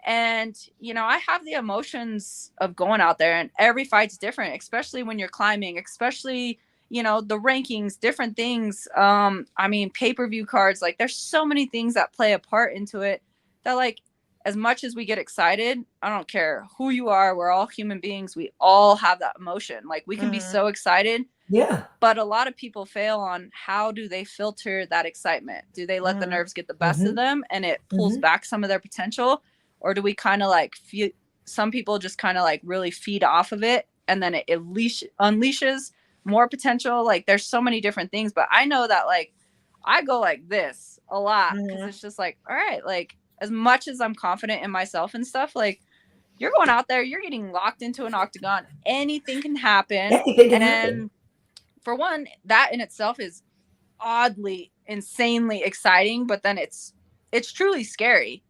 And, you know, I have the emotions of going out there, and every fight's different, especially when you're climbing, especially, you know, the rankings, different things. I mean, pay-per-view cards, like there's so many things that play a part into it that, like, as much as we get excited, I don't care who you are, we're all human beings. We all have that emotion. Like we can be so excited. Yeah. But a lot of people fail on how do they filter that excitement? Do they let the nerves get the best of them and it pulls back some of their potential? Or do we kind of like feel, some people just kind of like really feed off of it and then it unleashes more potential? Like there's so many different things, but I know that like I go like this a lot because it's just like, all right, like as much as I'm confident in myself and stuff, like you're going out there, you're getting locked into an octagon, anything can happen. And for one, that in itself is oddly, insanely exciting, but then it's truly scary,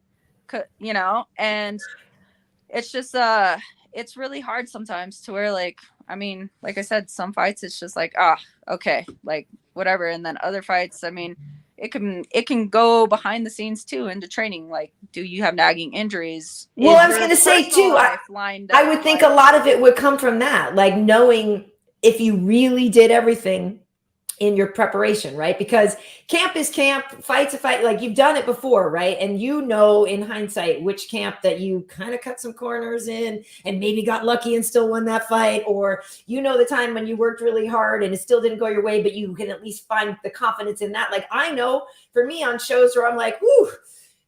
you know, and it's just it's really hard sometimes to where like, I mean, like I said, some fights it's just like, okay, like whatever, and then other fights, I mean, it can go behind the scenes too into training. Like, do you have nagging injuries? Well, I was going to say too, I would think a lot of it would come from that, like knowing if you really did everything in your preparation, right? Because camp is camp, fight's a fight. Like you've done it before, right? And you know in hindsight which camp that you kind of cut some corners in and maybe got lucky and still won that fight, or you know the time when you worked really hard and it still didn't go your way, but you can at least find the confidence in that. Like I know for me on shows where I'm like, whoo,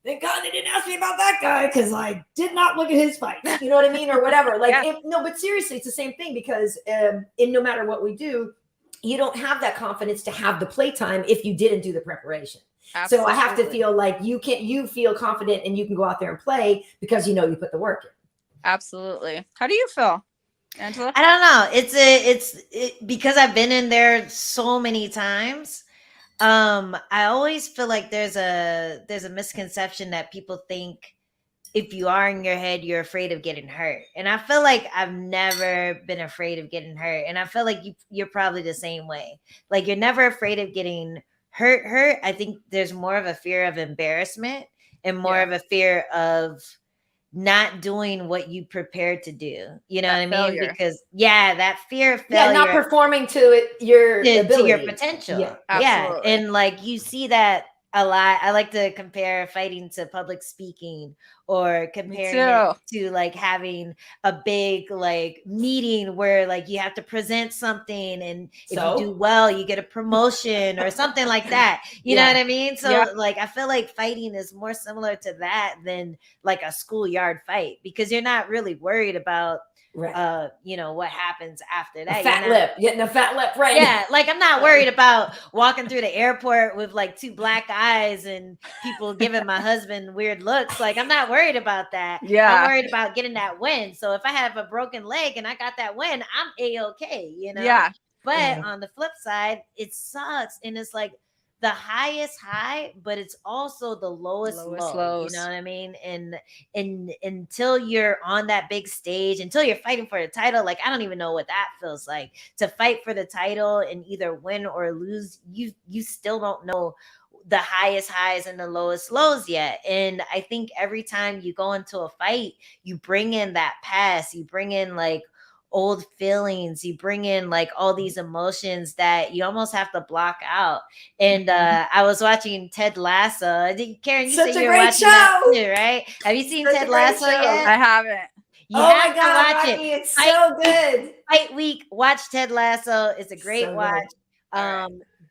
thank God they didn't ask me about that guy because I did not look at his fights. You know what I mean? Or whatever. Like, no, but seriously, it's the same thing because in no matter what we do, you don't have that confidence to have the playtime if you didn't do the preparation. Absolutely. So I have to feel like you feel confident and you can go out there and play because you know you put the work in. Absolutely. How do you feel, Angela? I don't know. It's because I've been in there so many times. I always feel like there's a misconception that people think if you are in your head, you're afraid of getting hurt. And I feel like I've never been afraid of getting hurt. And I feel like you're probably the same way. Like you're never afraid of getting hurt. I think there's more of a fear of embarrassment and more of a fear of not doing what you prepared to do. You know what I mean? Failure. Because that fear of failure. Yeah, not performing to your ability. To your potential. Yeah, absolutely. And like you see that a lot. I like to compare fighting to public speaking or comparing it to like having a big like meeting where like you have to present something and if you do well, you get a promotion or something like that. You know what I mean? So like, I feel like fighting is more similar to that than like a schoolyard fight because you're not really worried about you know what happens after that. Getting a fat lip, right? Yeah, like I'm not worried about walking through the airport with like 2 black eyes and people giving my husband weird looks. Like I'm not worried about that. I'm worried about getting that win. So if I have a broken leg and I got that win, I'm A-okay, you know? Yeah. But on the flip side, it sucks. And it's like the highest high, but it's also the lowest low. You know what I mean? And until you're on that big stage, until you're fighting for the title, like I don't even know what that feels like to fight for the title and either win or lose. You still don't know the highest highs and the lowest lows yet. And I think every time you go into a fight, you bring in that past, you bring in like old feelings, you bring in like all these emotions that you almost have to block out. And I was watching Ted Lasso. Karyn, you said you were watching that too, right? Have you seen Ted Lasso yet? I haven't. You have to watch it. It's so good. Fight week, watch Ted Lasso. It's a great watch.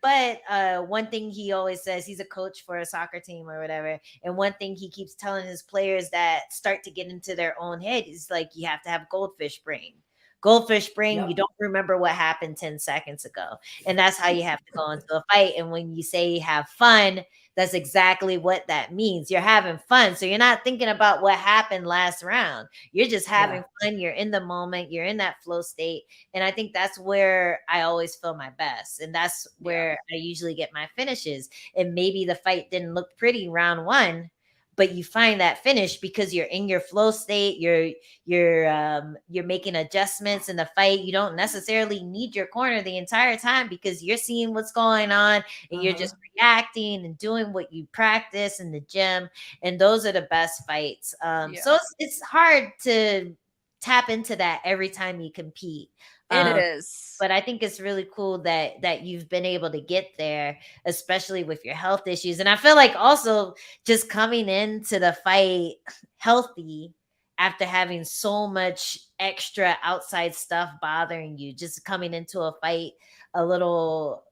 But one thing he always says, he's a coach for a soccer team or whatever. And one thing he keeps telling his players that start to get into their own head is like, you have to have goldfish brain. Goldfish brain, you don't remember what happened 10 seconds ago. And that's how you have to go into a fight. And when you say have fun, that's exactly what that means. You're having fun. So you're not thinking about what happened last round. You're just having fun. You're in the moment. You're in that flow state. And I think that's where I always feel my best. And that's where I usually get my finishes. And maybe the fight didn't look pretty round 1, but you find that finish because you're in your flow state. You're making adjustments in the fight. You don't necessarily need your corner the entire time because you're seeing what's going on and you're just reacting and doing what you practice in the gym. And those are the best fights. So it's hard to tap into that every time you compete. It is. But I think it's really cool that you've been able to get there, especially with your health issues. And I feel like also just coming into the fight healthy after having so much extra outside stuff bothering you, just coming into a fight a little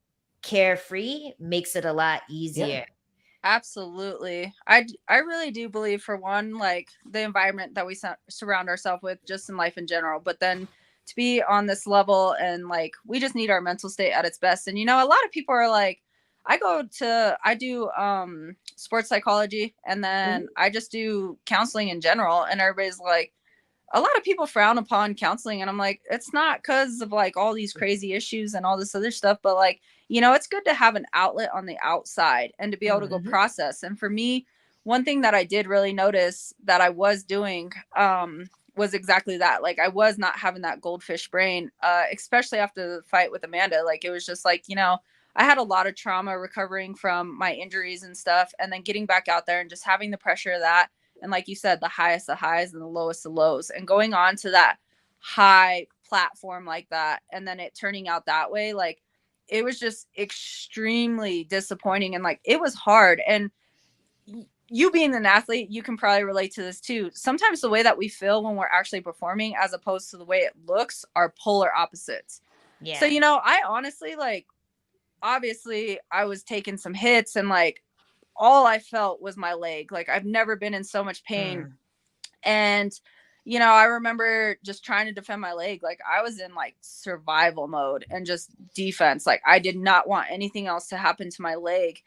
carefree makes it a lot easier. Yeah. Absolutely. I really do believe, for one, like the environment that we surround ourselves with just in life in general, but then to be on this level, and like we just need our mental state at its best. And a lot of people are like, I do sports psychology, and then I just do counseling in general, and everybody's like, a lot of people frown upon counseling, and I'm like, it's not because of like all these crazy issues and all this other stuff, but like, it's good to have an outlet on the outside and to be able to go process. And for me, one thing that I did really notice that I was doing was exactly that. Like, I was not having that goldfish brain, especially after the fight with Amanda. Like, it was just like, I had a lot of trauma recovering from my injuries and stuff, and then getting back out there and just having the pressure of that. And like you said, the highest of highs and the lowest of lows, and going on to that high platform like that, and then it turning out that way, like it was just extremely disappointing, and like it was hard. And you being an athlete, you can probably relate to this too. Sometimes the way that we feel when we're actually performing as opposed to the way it looks are polar opposites. Yeah. So, I honestly, like, obviously I was taking some hits, and like all I felt was my leg. Like, I've never been in so much pain. And, I remember just trying to defend my leg. Like, I was in like survival mode and just defense. Like, I did not want anything else to happen to my leg.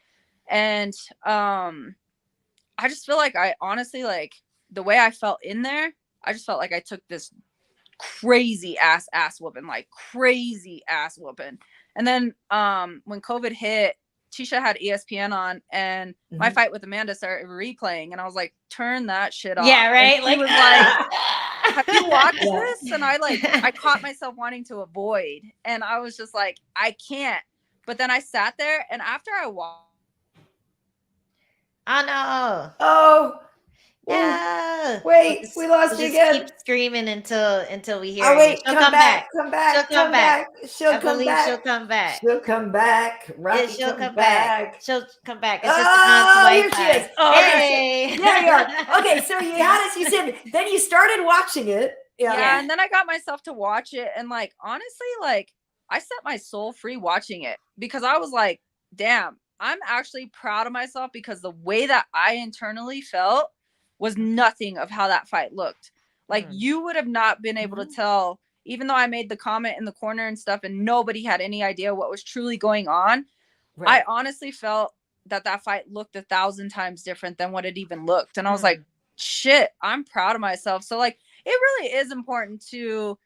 And, I just feel like I honestly, like, the way I felt in there, I just felt like I took this crazy ass whooping, like crazy ass whooping. And then, when COVID hit, Tecia had ESPN on, and my fight with Amanda started replaying, and I was like, turn that shit off. Yeah, right. And he was like, have you watched this? And I caught myself wanting to avoid, and I was just like, I can't. But then I sat there, and after I watched. Oh no. Oh. Yeah. Wait, we lost you again. Keep screaming until we hear. Oh wait, she'll come back. She'll come back. She'll come back. She'll come back. She'll come back. Rocky, she'll come back. She'll come back. It's just here she is. Oh, hey. There you are. Okay, so you had us. You said then you started watching it. Yeah, and then I got myself to watch it, and like honestly, like I set my soul free watching it, because I was like, damn, I'm actually proud of myself, because the way that I internally felt was nothing of how that fight looked. Like, you would have not been able to tell, even though I made the comment in the corner and stuff, and nobody had any idea what was truly going on. Right. I honestly felt that fight looked 1,000 times different than what it even looked. And I was like, shit, I'm proud of myself. So like, it really is important to,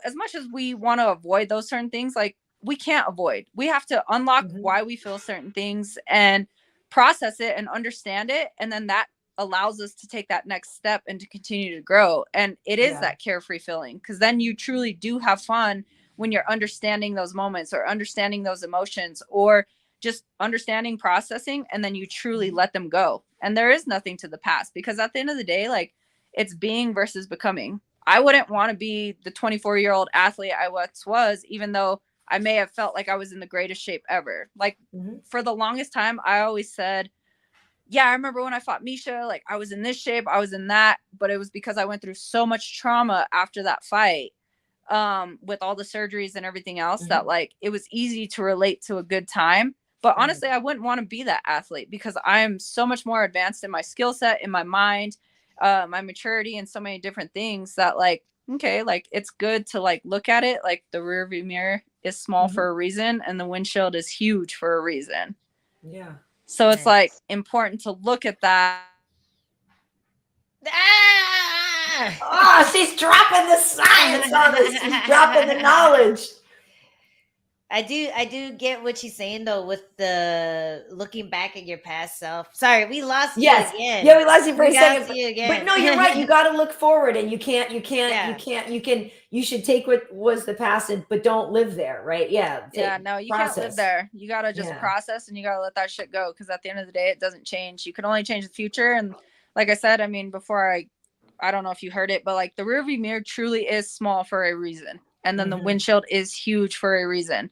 as much as we want to avoid those certain things, like, we can't avoid. We have to unlock why we feel certain things and process it and understand it. And then that allows us to take that next step and to continue to grow. And it is that carefree feeling, because then you truly do have fun when you're understanding those moments or understanding those emotions, or just understanding, processing, and then you truly let them go. And there is nothing to the past, because at the end of the day, like, it's being versus becoming. I wouldn't want to be the 24-year-old athlete I once was, even though I may have felt like I was in the greatest shape ever. Like, for the longest time, I always said, yeah, I remember when I fought Misha, like, I was in this shape, I was in that, but it was because I went through so much trauma after that fight, with all the surgeries and everything else, that like, it was easy to relate to a good time. But honestly, I wouldn't want to be that athlete, because I'm so much more advanced in my skill set, in my mind, my maturity, and so many different things that like, okay, like, it's good to like look at it like the rearview mirror is small for a reason, and the windshield is huge for a reason. Yeah. So it's like important to look at that. Oh, she's dropping the science on us. She's dropping the knowledge. I do get what she's saying though, with the looking back at your past self. Sorry, we lost you again. Yeah, we lost you for a second. But no, you're right. You got to look forward, and you should take what was the past, but don't live there, right? Yeah. No, you can't live there. You got to just process, and you got to let that shit go, because at the end of the day, it doesn't change. You can only change the future. And like I said, I mean, before I don't know if you heard it, but like, the rearview mirror truly is small for a reason. and then the windshield is huge for a reason.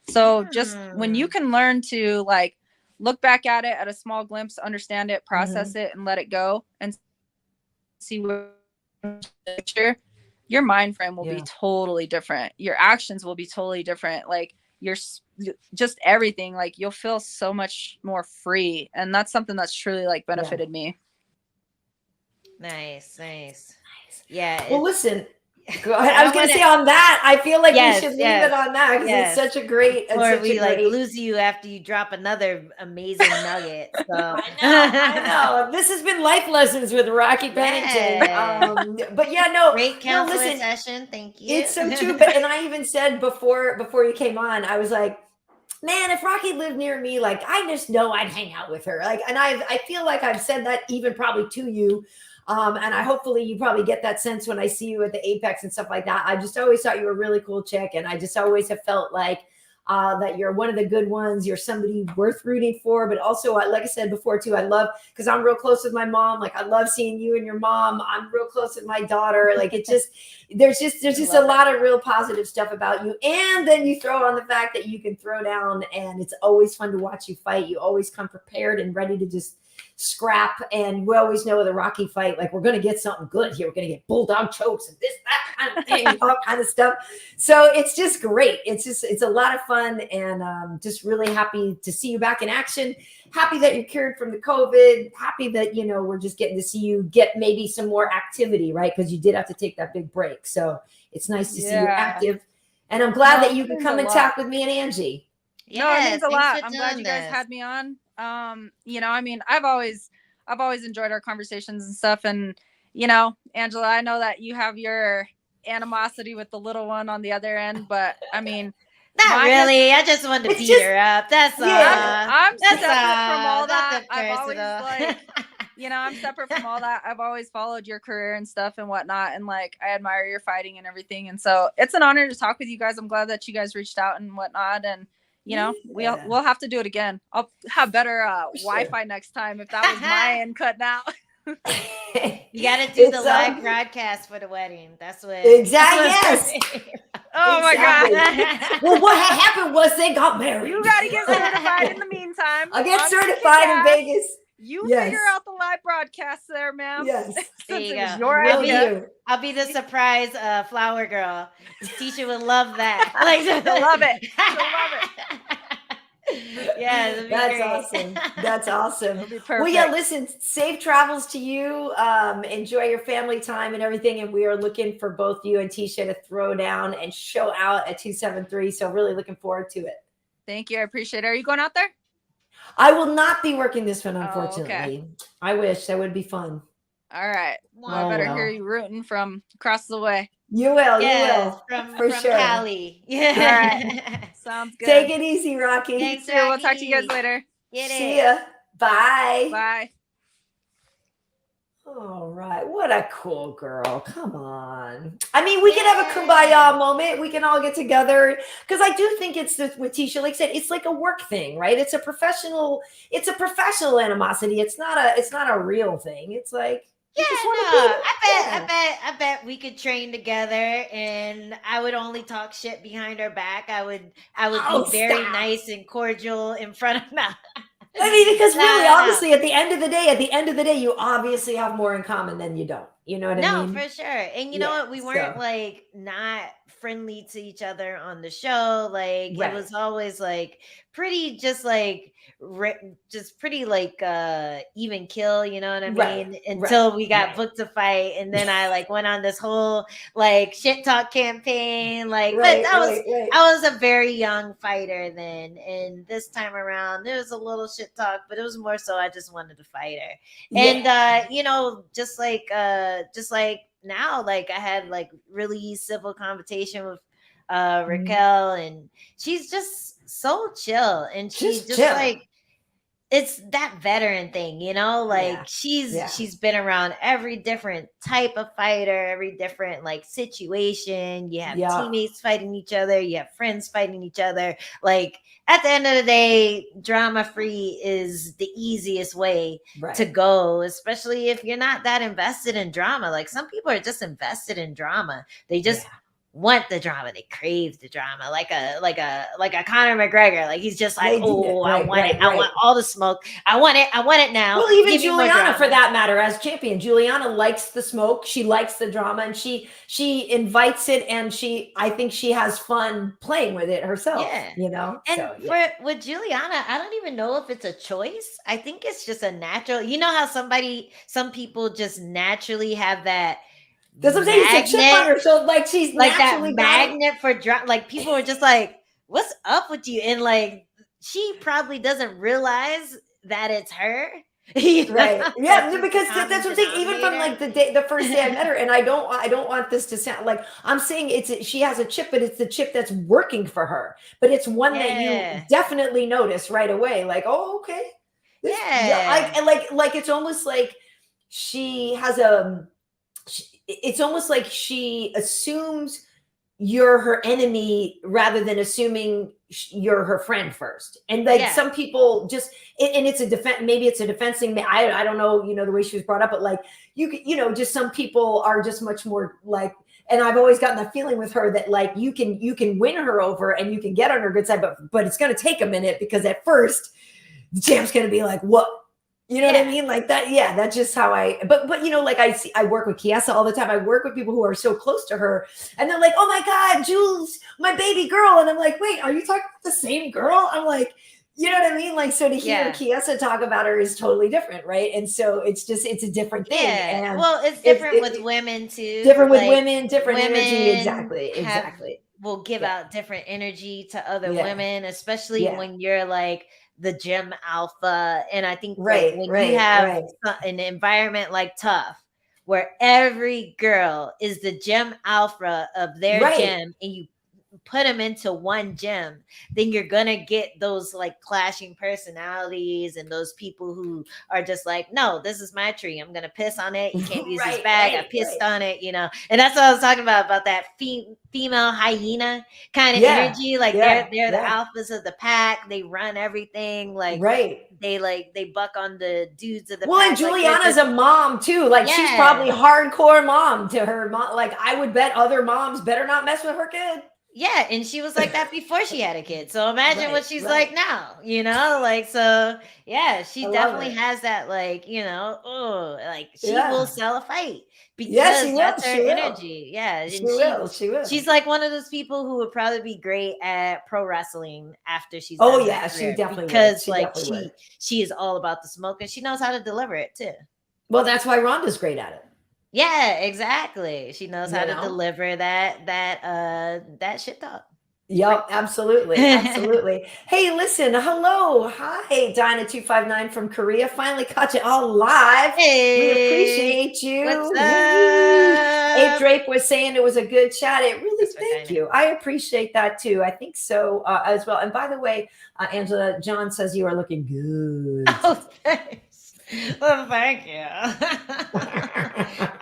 So just when you can learn to like look back at it at a small glimpse, understand it, process it, and let it go, and see what picture, your mind frame will be totally different. Your actions will be totally different. Like your just everything, like you'll feel so much more free, and that's something that's truly like benefited me. Nice. Yeah. Well, listen. Go ahead. I was going to say on that, I feel like we should leave it on that because it's such a great. Or we lose you after you drop another amazing nugget. So. I know. This has been Life Lessons with Raquel Pennington. But yeah, no. Great counseling session. Thank you. It's so true. But and I even said before you came on, I was like, man, if Rocky lived near me, like I just know I'd hang out with her. Like, and I feel like I've said that even probably to you. And hopefully you probably get that sense when I see you at the Apex and stuff like that. I just always thought you were a really cool chick. And I just always have felt like that you're one of the good ones. You're somebody worth rooting for. But also, like I said before too, I love, because I'm real close with my mom. Like I love seeing you and your mom. I'm real close with my daughter. Like it just, there's just a lot of real positive stuff about you. And then you throw on the fact that you can throw down, and it's always fun to watch you fight. You always come prepared and ready to just scrap. And we always know with a Rocky fight, like we're going to get something good here. We're going to get bulldog chokes and this, that kind of thing, all kind of stuff. So it's just great. It's a lot of fun, and just really happy to see you back in action. Happy that you're cured from the COVID. Happy that, we're just getting to see you get maybe some more activity, right? Because you did have to take that big break. So it's nice to see you active. And I'm glad that you can come and talk with me and Angie. No, it means a lot. I'm glad you guys had me on. I mean, I've always enjoyed our conversations and stuff. And, Angela, I know that you have your animosity with the little one on the other end, but I mean, not really. I just wanted to beat her up. That's all. I'm separate from all that. I've always I'm separate from all that. I've always followed your career and stuff and whatnot. And like, I admire your fighting and everything. And so it's an honor to talk with you guys. I'm glad that you guys reached out and whatnot. And, we'll have to do it again. I'll have better Wi-Fi next time if that was my end cut now. You got to do the live broadcast for the wedding. That's what. Exactly. Yes. Oh my God. Well, what had happened was they got married. You got to get certified in the meantime. I'll get certified in Vegas. You figure out the live broadcast there, ma'am. Yes. There you go. I'll be the surprise flower girl. Tecia would love that. Like, she'll love it. She'll love it. Yeah, that's awesome. That's awesome. It'll be perfect. Well, yeah, listen, safe travels to you. Enjoy your family time and everything. And we are looking for both you and Tecia to throw down and show out at 273. So really looking forward to it. Thank you. I appreciate it. Are you going out there? I will not be working this one, unfortunately. Okay. I wish. That would be fun. All right. Well, I better hear you rooting from across the way. You will. Yes, you will. From sure. Cali. Yeah. All right. Sounds good. Take it easy, Rocky. Thanks, Rocky. We'll talk to you guys later. See ya. Bye. Bye. All right. What a cool girl. Come on. I mean, we can have a kumbaya moment. We can all get together. Because I do think it's with Tecia, like I said, it's like a work thing, right? It's a professional animosity. It's not a real thing. It's like, I bet we could train together, and I would only talk shit behind her back. I would be very nice and cordial in front of her. I mean, because really, honestly, at the end of the day, you obviously have more in common than you don't. You know what I mean? No, for sure. And you know what? We weren't like not friendly to each other on the show. Like it was always like pretty, just pretty like even kill. You know what I mean? Until we got booked to fight, and then I like went on this whole like shit talk campaign. Like, but I was a very young fighter then, and this time around there was a little shit talk, but it was more so I just wanted to fight her, and just like now, like I had like really civil conversation with Raquel, and she's just so chill, and she's just like, it's that veteran thing, like she's been around every different type of fighter, every different like situation. You have teammates fighting each other, you have friends fighting each other. Like at the end of the day, drama free is the easiest way to go, especially if you're not that invested in drama. Like some people are just invested in drama. They just want the drama. They crave the drama, like a Conor McGregor. Like he's just like, oh, I want it. I want all the smoke. I want it. I want it now. Well, even Julianna, for that matter, as champion, Julianna likes the smoke. She likes the drama, and she invites it, and I think she has fun playing with it herself. Yeah, you know. And with Julianna, I don't even know if it's a choice. I think it's just a natural. You know how some people just naturally have that. That's what I'm saying. It's a chip on her, so like she's like that magnet for drama. Like people are just like, "What's up with you?" And like she probably doesn't realize that it's her. Right? Yeah, because that's what I'm saying. Even from like the first day I met her, and I don't want this to sound like I'm saying she has a chip, but it's the chip that's working for her. But it's one that you definitely notice right away. Like, oh, okay, like it's almost like she has it's almost like she assumes you're her enemy rather than assuming you're her friend first. And like some people just, and it's a defense, maybe it's a defense thing. I don't know, the way she was brought up, but like, just some people are just much more like, and I've always gotten that feeling with her that like, you can win her over and you can get on her good side, but it's going to take a minute because at first the champ's going to be like, what? You know what I mean? Like that. Yeah. That's just how but like I work with Chiesa all the time. I work with people who are so close to her and they're like, oh my God, Jules, my baby girl. And I'm like, wait, are you talking about the same girl? I'm like, you know what I mean? Like, so to hear Chiesa talk about her is totally different. Right. And so it's a different thing. Yeah. And well, it's different with women too. Different with women, different energy. Exactly. Will give out different energy to other women, especially when you're like the gym alpha. And I think when you have an environment like Tough, where every girl is the gym alpha of their gym, and you put them into one gym, then you're gonna get those like clashing personalities and those people who are just like, no, this is my tree, I'm gonna piss on it, you can't use this bag, I pissed on it, and that's what I was talking about that female hyena kind of energy. Like they're the alphas of the pack, they run everything, like they buck on the dudes of the pack. And Julianna's a mom too, like she's probably hardcore mom to her mom. Like I would bet other moms better not mess with her kid. Yeah, and she was like that before she had a kid. So imagine what she's like now, like, so yeah, she definitely has that, like, like she will sell a fight because that's her energy. Yeah, and she will. She's like one of those people who would probably be great at pro wrestling after she's she definitely because would. she is all about the smoke and she knows how to deliver it too. Well, that's why Rhonda's great at it. Yeah, exactly. She knows how to deliver that shit talk. Yep, absolutely. Absolutely. Hey, listen, hello. Hi, Dinah259 from Korea. Finally caught you all live. Hey, we appreciate you. What's up? Abe Drape was saying it was a good chat. It really, thank you. I appreciate that too. I think so as well. And by the way, Angela, John says you are looking good. Oh, thanks. Well, thank you.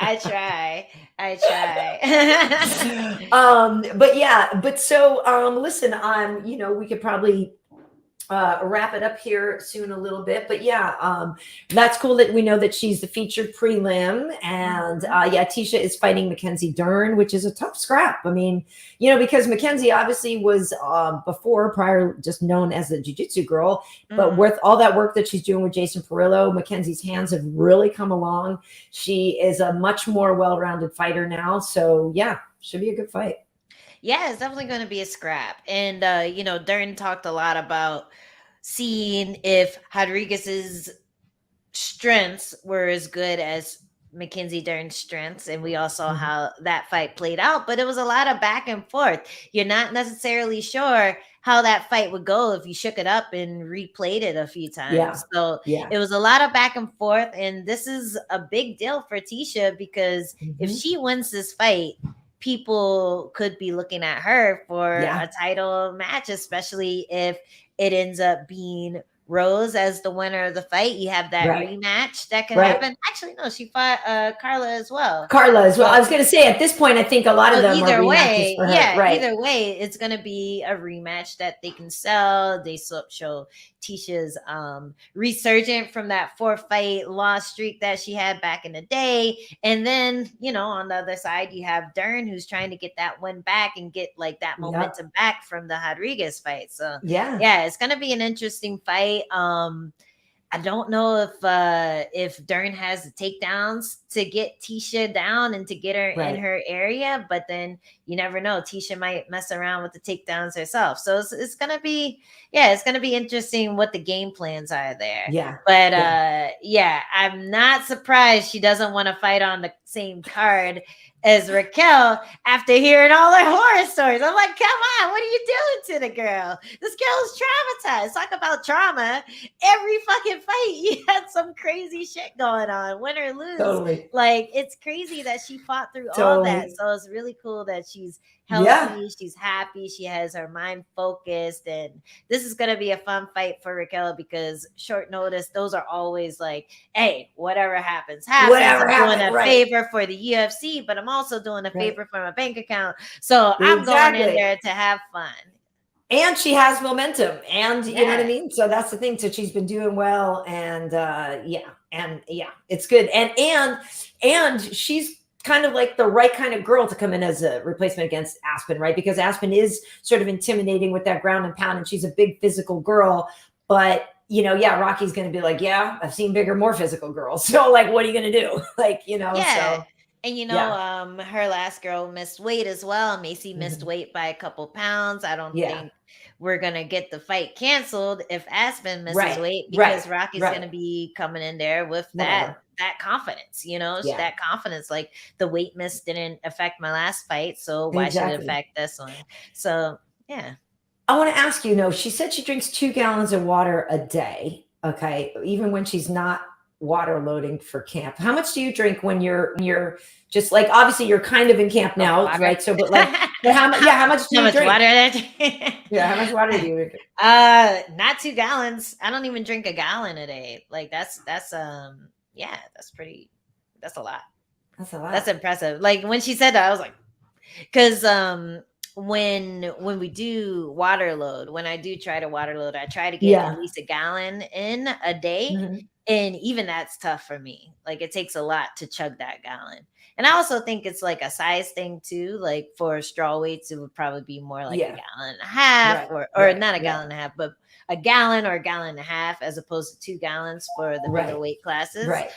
I try. but so listen, we could probably wrap it up here soon a little bit, but that's cool that we know that she's the featured prelim, and Tecia is fighting Mackenzie Dern, which is a tough scrap. I mean, because Mackenzie obviously was prior just known as the jiu-jitsu girl, but with all that work that she's doing with Jason Perillo, Mackenzie's hands have really come along. She is a much more well-rounded fighter now, so should be a good fight. Yeah, it's definitely going to be a scrap. And, Dern talked a lot about seeing if Rodriguez's strengths were as good as Mackenzie Dern's strengths. And we all saw how that fight played out. But it was a lot of back and forth. You're not necessarily sure how that fight would go if you shook it up and replayed it a few times. So it was a lot of back and forth. And this is a big deal for Tecia because if she wins this fight, people could be looking at her for a title match, especially if it ends up being Rose as the winner of the fight. You have that rematch that could happen. Actually, no, she fought Carla as well. Carla as well. I was going to say, at this point, I think a lot of them either are way, rematches for her. Either way, it's going to be a rematch that they can sell. They show Tecia's resurgent from that 4-fight loss streak that she had back in the day. And then, on the other side, you have Dern, who's trying to get that win back and get like that momentum back from the Rodriguez fight. So yeah, it's going to be an interesting fight. I don't know if Dern has the takedowns to get Tecia down and to get her in her area, but then you never know. Tecia might mess around with the takedowns herself. So it's gonna be interesting what the game plans are there. Yeah. But I'm not surprised she doesn't want to fight on the same card as Raquel after hearing all her horror stories. I'm like, come on, what are you doing to the girl? This girl is traumatized. Talk about trauma. Every fucking fight, you had some crazy shit going on, win or lose. Totally. Like, it's crazy that she fought through all that. So it's really cool that she's healthy, she's happy, she has her mind focused, and this is gonna be a fun fight for Raquel because short notice, those are always like, hey, whatever happens. I'm doing a favor for the UFC, but I'm also doing a favor for my bank account. So I'm going in there to have fun. And she has momentum, and you know what I mean? So that's the thing. So she's been doing well, and it's good. And she's kind of like the right kind of girl to come in as a replacement against Aspen, right? Because Aspen is sort of intimidating with that ground and pound, and she's a big physical girl. But Rocky's going to be like, I've seen bigger, more physical girls. So like, what are you going to do? So. And her last girl missed weight as well. Macy missed weight by a couple pounds. I don't think we're gonna get the fight canceled if Aspen misses weight because Rocky's gonna be coming in there with that confidence. That confidence. Like the weight miss didn't affect my last fight, so why should it affect this one? So yeah. I want to ask you. She said she drinks 2 gallons of water a day. Okay, even when she's not water loading for camp. How much do you drink when you're just like, obviously you're kind of in camp now, right? So, but how much? Yeah, how much do you drink? Water how much water do you drink? Not 2 gallons. I don't even drink a gallon a day. Like that's a lot. That's a lot. That's impressive. Like when she said that, I was like, because when we do water load, when I do try to water load, I try to get at least a gallon in a day. Mm-hmm. And even that's tough for me. Like it takes a lot to chug that gallon. And I also think it's like a size thing too. Like for strawweights, it would probably be more like a gallon and a half or not a gallon and a half, but a gallon or a gallon and a half as opposed to 2 gallons for the middleweight classes. Right.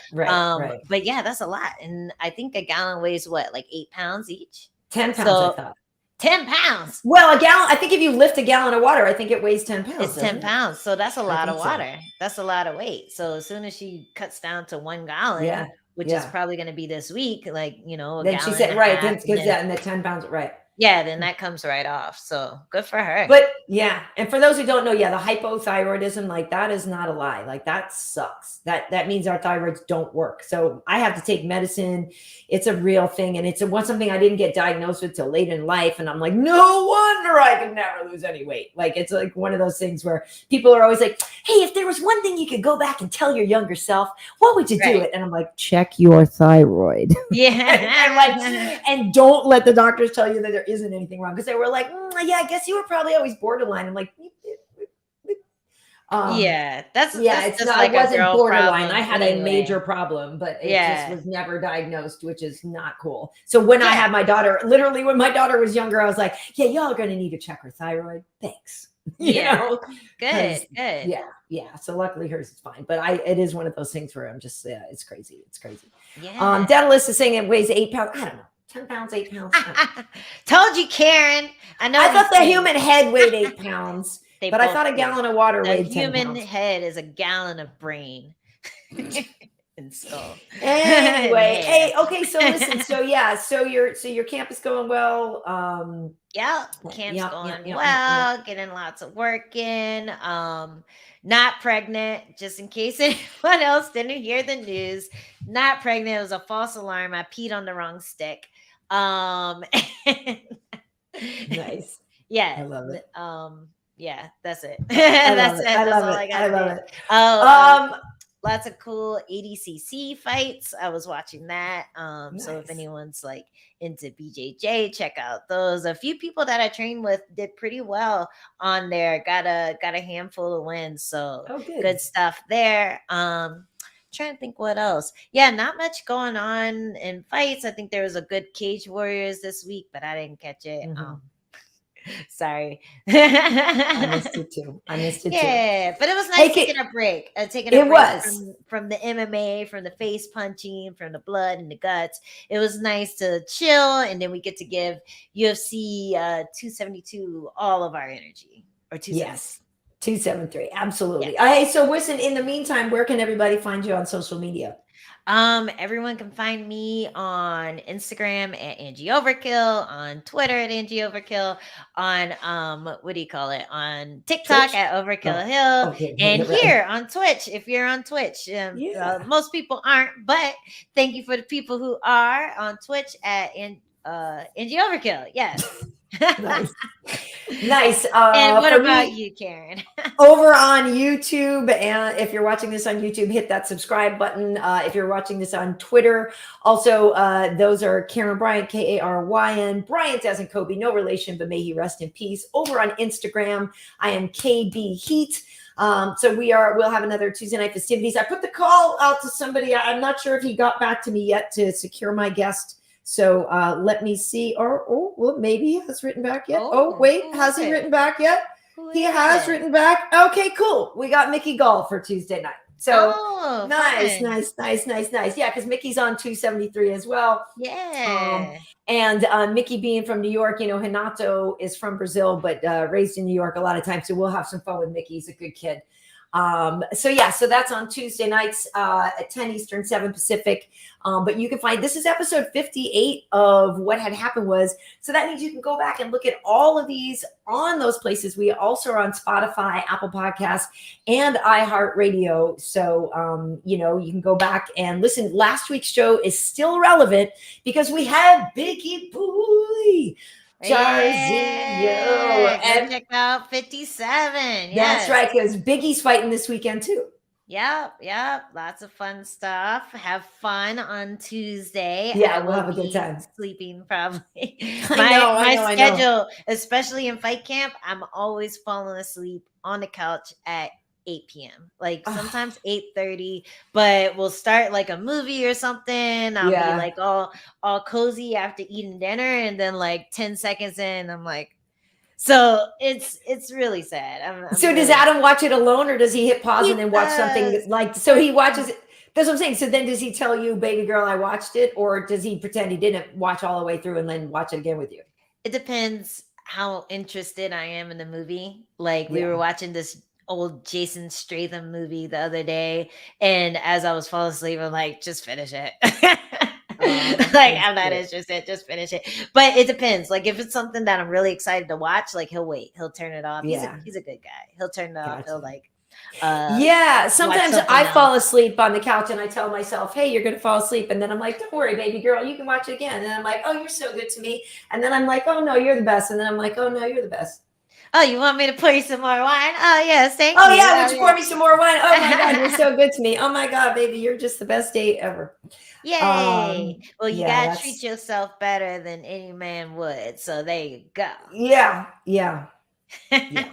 But yeah, that's a lot. And I think a gallon weighs what, like 8 pounds each? 10 pounds, I thought. 10 pounds. Well, a gallon, I think if you lift a gallon of water, I think it weighs 10 pounds. It's 10 pounds. So that's a lot of water. So. That's a lot of weight. So as soon as she cuts down to 1 gallon, which is probably going to be this week, like, a then gallon. She said, right. And the 10 pounds, right. Yeah, then that comes right off. So good for her. But and for those who don't know, the hypothyroidism, like that is not a lie. Like that sucks. That means our thyroids don't work. So I have to take medicine. It's a real thing. And it's something I didn't get diagnosed with till late in life. And I'm like, no wonder I could never lose any weight. Like, it's like one of those things where people are always like, hey, if there was one thing you could go back and tell your younger self, what would you do it? And I'm like, check your thyroid. Yeah. and don't let the doctors tell you that there isn't anything wrong, because they were like, I guess you were probably always borderline. I'm like, that's it's not, like I wasn't borderline. Problem I had a major problem, but it just was never diagnosed, which is not cool. So when I had my daughter, literally when my daughter was younger, I was like, y'all are going to need to check her thyroid. Thanks. You know? Good. Yeah. So luckily hers is fine, but it is one of those things where I'm just, it's crazy. It's crazy. Yeah. Daedalus is saying it weighs 8 pounds. I don't know. 10 pounds, 8 pounds. Told you, Karyn. I thought the human head weighed 8 pounds, but I thought a gallon of water weighed 10 pounds. The human head is a gallon of brain. And so anyway, hey, okay, so listen, so your camp is going well. Camp's going well, getting lots of work in. Not pregnant, just in case anyone else didn't hear the news. Not pregnant. It was a false alarm. I peed on the wrong stick. Nice. Yeah. I love it. Yeah, that's it. I love That's it. it. I That's love all it. I I got love to do. it. Oh, lots of cool ADCC fights. I was watching that. So if Nice. anyone's like into BJJ, check out those. A few people that I trained with did pretty well on there. Got a handful of wins. So Oh, good. good stuff there. Trying to think what else. Yeah, not much going on in fights. I think there was a good Cage Warriors this week, but I didn't catch it. Mhm. Sorry. I missed it too. Yeah, but it was Hey, nice taking a break. Taking a it break was. from the MMA, from the face punching, from the blood and the guts. It was nice to chill, and then we get to give UFC 272 all of our energy. Or 273. Yes. 273. Absolutely. Yes. Hey, so listen, in the meantime, where can everybody find you on social media? Everyone can find me on Instagram at Angie Overkill, on Twitter at Angie Overkill, on what do you call it? On TikTok Twitch? at Overkill Oh, Hill, okay. and Right. here on Twitch, if you're on Twitch. Yeah. Most people aren't, but thank you for the people who are on Twitch at Angie Overkill. Yes. Nice. Nice. And what For about me, you, Karyn? over on YouTube, and if you're watching this on YouTube, hit that subscribe button. If you're watching this on Twitter, also those are Karyn Bryant, Karyn. Bryant as in Kobe, no relation, but may he rest in peace. Over on Instagram, I am KB Heat. So we'll have another Tuesday night festivities. I put the call out to somebody. I'm not sure if he got back to me yet to secure my guest. So let me see. Well, maybe he has written back yet. Wait, has he written back yet? He has written back. Okay, cool. We got Mickey Gall for Tuesday night. So nice. Yeah, because Mickey's on 273 as well. Yeah. And Mickey being from New York, Renato is from Brazil, but raised in New York a lot of times. So we'll have some fun with Mickey. He's a good kid. So that's on Tuesday nights at 10 Eastern, 7 Pacific. But you can find, this is episode 58 of What Had Happened Was. So that means you can go back and look at all of these on those places. We also are on Spotify, Apple Podcasts, and iHeartRadio. So, you can go back and listen. Last week's show is still relevant because we had Biggie Boy. Yeah, and check out 57. That's right, because Biggie's fighting this weekend too. Yep. Lots of fun stuff. Have fun on Tuesday. Yeah, we'll have a good time. Sleeping probably. My schedule, especially in fight camp, I'm always falling asleep on the couch at 8 p.m. Like sometimes 8:30, but we'll start like a movie or something. I'll be like all cozy after eating dinner, and then like 10 seconds in, I'm like, so it's really sad. So does Adam watch it alone, or does he hit pause and then watch something so he watches it? That's what I'm saying. So then does he tell you, baby girl, I watched it, or does he pretend he didn't watch all the way through and then watch it again with you? It depends how interested I am in the movie. Like we were watching this old Jason Statham movie the other day, and as I was falling asleep, I'm like, just finish it. Like I'm not interested, just finish it. But it depends. Like if it's something that I'm really excited to watch, like he'll wait, he'll turn it off. He's a good guy. He'll turn it off. He'll like sometimes I fall asleep on the couch and I tell myself, hey, you're gonna fall asleep, and then I'm like, don't worry, baby girl, you can watch it again. And then I'm like, oh, you're so good to me. And then I'm like, oh no, you're the best. And then I'm like, oh no, you're the best. Oh, you want me to pour you some more wine? Oh, yes, thank you. Oh, yeah, would you pour me some more wine? Oh, my God, you're so good to me. Oh, my God, baby, you're just the best date ever. Yay. Well, you got to treat yourself better than any man would. So there you go. Yeah. Karyn's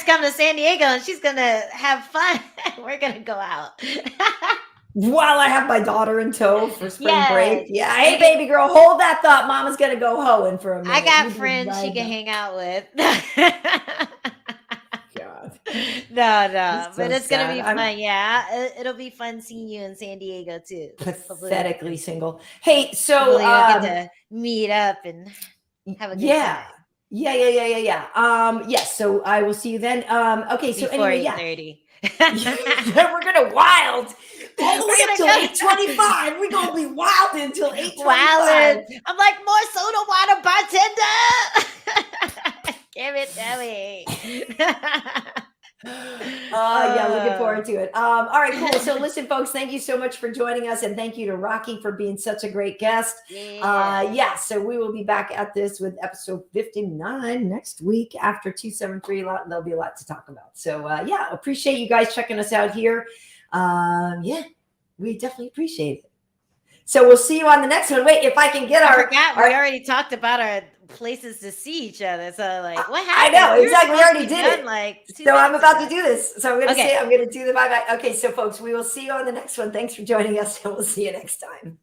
coming to San Diego, and she's going to have fun. We're going to go out. While I have my daughter in tow for spring break. Yeah. Hey, baby girl, hold that thought. Mama's going to go hoeing for a minute. I got friends she can hang out with. God. No. But it's going to be fun. Yeah. It'll be fun seeing you in San Diego, too. Pathetically single. Hey, so. We'll get to meet up and have a good time. Yeah. Yes. So I will see you then. Okay. So before anyway, 8:30. We're gonna wild all the way until 8:25. We're gonna be wild until 8:25. I'm like, more soda water, bartender. Give it to me. Yeah, looking forward to it. All right, cool. So listen, folks, thank you so much for joining us, and thank you to Rocky for being such a great guest. Yeah. So we will be back at this with episode 59 next week after 273. There'll be a lot to talk about. So yeah, appreciate you guys checking us out here. Yeah, we definitely appreciate it. So we'll see you on the next one. Wait, if I can get I forgot we already talked about our places to see each other. So like, what happened? I know, exactly. We already did it. Like, so I'm about to do this. So I'm going to Okay. I'm going to do the bye-bye. Okay, so folks, we will see you on the next one. Thanks for joining us, and we'll see you next time.